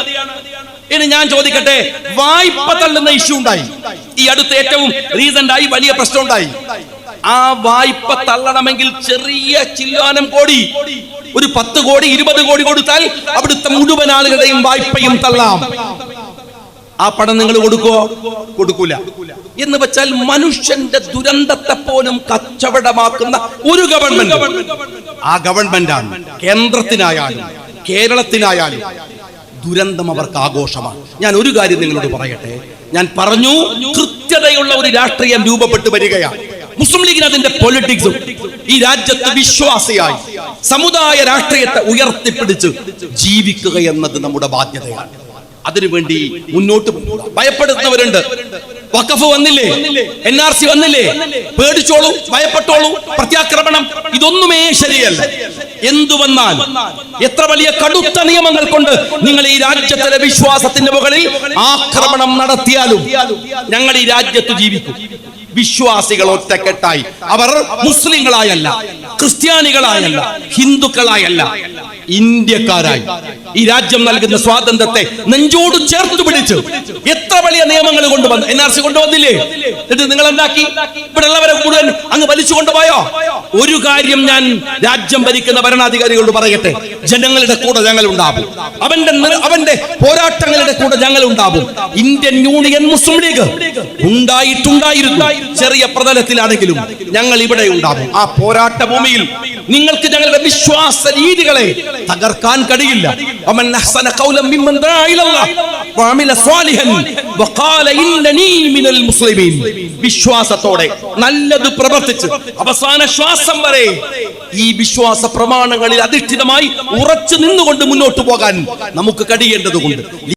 ഇനി ഞാൻ ചോദിക്കട്ടെ, വായ്പ തള്ളുന്ന ഇഷ്യൂ ഉണ്ടായി. ഈ അടുത്ത് ഏറ്റവും റീസെന്റ് ആയി വലിയ പ്രശ്നം ഉണ്ടായി. ആ വായ്പ തള്ളണമെങ്കിൽ ചെറിയ ചില്ലാനം കോടി, ഒരു 10 കോടി 20 കോടി കൊടുത്താൽ അവിടുത്തെ മുഴുവൻ ആളുകളുടെയും വായ്പയും തള്ളാം. ആ പണം നിങ്ങൾ കൊടുക്കുവോ? കൊടുക്കൂല. എന്ന് വെച്ചാൽ മനുഷ്യന്റെ ദുരന്തത്തെ പോലും കച്ചവടമാക്കുന്ന ഒരു ഗവൺമെന്റ്, ആ ഗവൺമെന്റാണ്. കേന്ദ്രത്തിനായാലും കേരളത്തിനായാലും ദുരന്തം അവർക്ക് ആഘോഷമാണ്. ഞാൻ ഒരു കാര്യം നിങ്ങളോട് പറയട്ടെ, ഞാൻ പറഞ്ഞു, കൃത്യതയുള്ള ഒരു രാഷ്ട്രീയം രൂപപ്പെട്ടു വരികയാണ്. മുസ്ലിം ലീഗിന് അതിന്റെ പൊളിറ്റിക്സും ഈ രാജ്യത്ത് വിശ്വാസിയായി സമുദായ രാഷ്ട്രീയത്തെ ഉയർത്തിപ്പിടിച്ച് ജീവിക്കുക എന്നത് നമ്മുടെ ബാധ്യതയാണ്. അതിനുവേണ്ടി മുന്നോട്ട് ഭയപ്പെടുന്നവരുണ്ട്. വഖഫ് വന്നില്ലേ, NRC വന്നില്ലേ, പേടിച്ചോളൂ, ഭയപ്പെട്ടോളൂ, പ്രത്യാക്രമണം, ഇതൊന്നുമേ ശരിയല്ല. എന്തു വന്നാൽ, എത്ര വലിയ കടുത്ത നിയമങ്ങൾ കൊണ്ട് നിങ്ങൾ ഈ രാജ്യത്തിലെ വിശ്വാസത്തിന്റെ മുകളിൽ ആക്രമണം നടത്തിയാലും ഞങ്ങൾ ഈ രാജ്യത്ത് ജീവിക്കും. വിശ്വാസികൾ ഒറ്റക്കെട്ടായി, അവർ മുസ്ലിങ്ങളായല്ല, ക്രിസ്ത്യാനികളായല്ല, ഹിന്ദുക്കളായല്ല, ഇന്ത്യക്കാരായി ഈ രാജ്യം നൽകുന്ന സ്വാതന്ത്ര്യത്തെ നെഞ്ചോട് ചേർത്ത് പിടിച്ച് എത്ര വലിയ നിയമങ്ങൾ കൊണ്ടുവന്നു. NRC കൊണ്ടുവന്നില്ലേ? എന്നിട്ട് നിങ്ങൾ എന്താക്കി? ഇവിടെ ഉള്ളവരെ മുഴുവൻ അങ്ങ് വലിച്ചു കൊണ്ടുപോയോ? ഒരു കാര്യം ഞാൻ രാജ്യം ഭരിക്കുന്ന ഭരണാധികാരികളോട് പറയട്ടെ, ജനങ്ങളുടെ കൂടെ ഞങ്ങൾ ഉണ്ടാവും, അവന്റെ പോരാട്ടങ്ങളുടെ കൂടെ ഞങ്ങൾ ഉണ്ടാവും. ഇന്ത്യൻ യൂണിയൻ മുസ്ലിം ലീഗ് ഉണ്ടായിരുന്നു, ചെറിയ പ്രതലത്തിലാണെങ്കിലും ഞങ്ങൾ ഇവിടെ ഉണ്ടാവും. ആ പോരാട്ട ഭൂമിയിൽ നിങ്ങൾക്ക് ഞങ്ങളുടെ വിശ്വാസ രീതികളെ തകർക്കാൻ കഴിയില്ല. വിശ്വാസത്തോടെ നല്ലത് പ്രവർത്തിച്ച് അവസാന ശ്വാസം വരെ ഈ വിശ്വാസ പ്രമാണങ്ങളിൽ അധിഷ്ഠിതമായി ഉറച്ചു നിന്നുകൊണ്ട് മുന്നോട്ട് പോകാൻ നമുക്ക് കഴിയേണ്ടതുണ്ട്.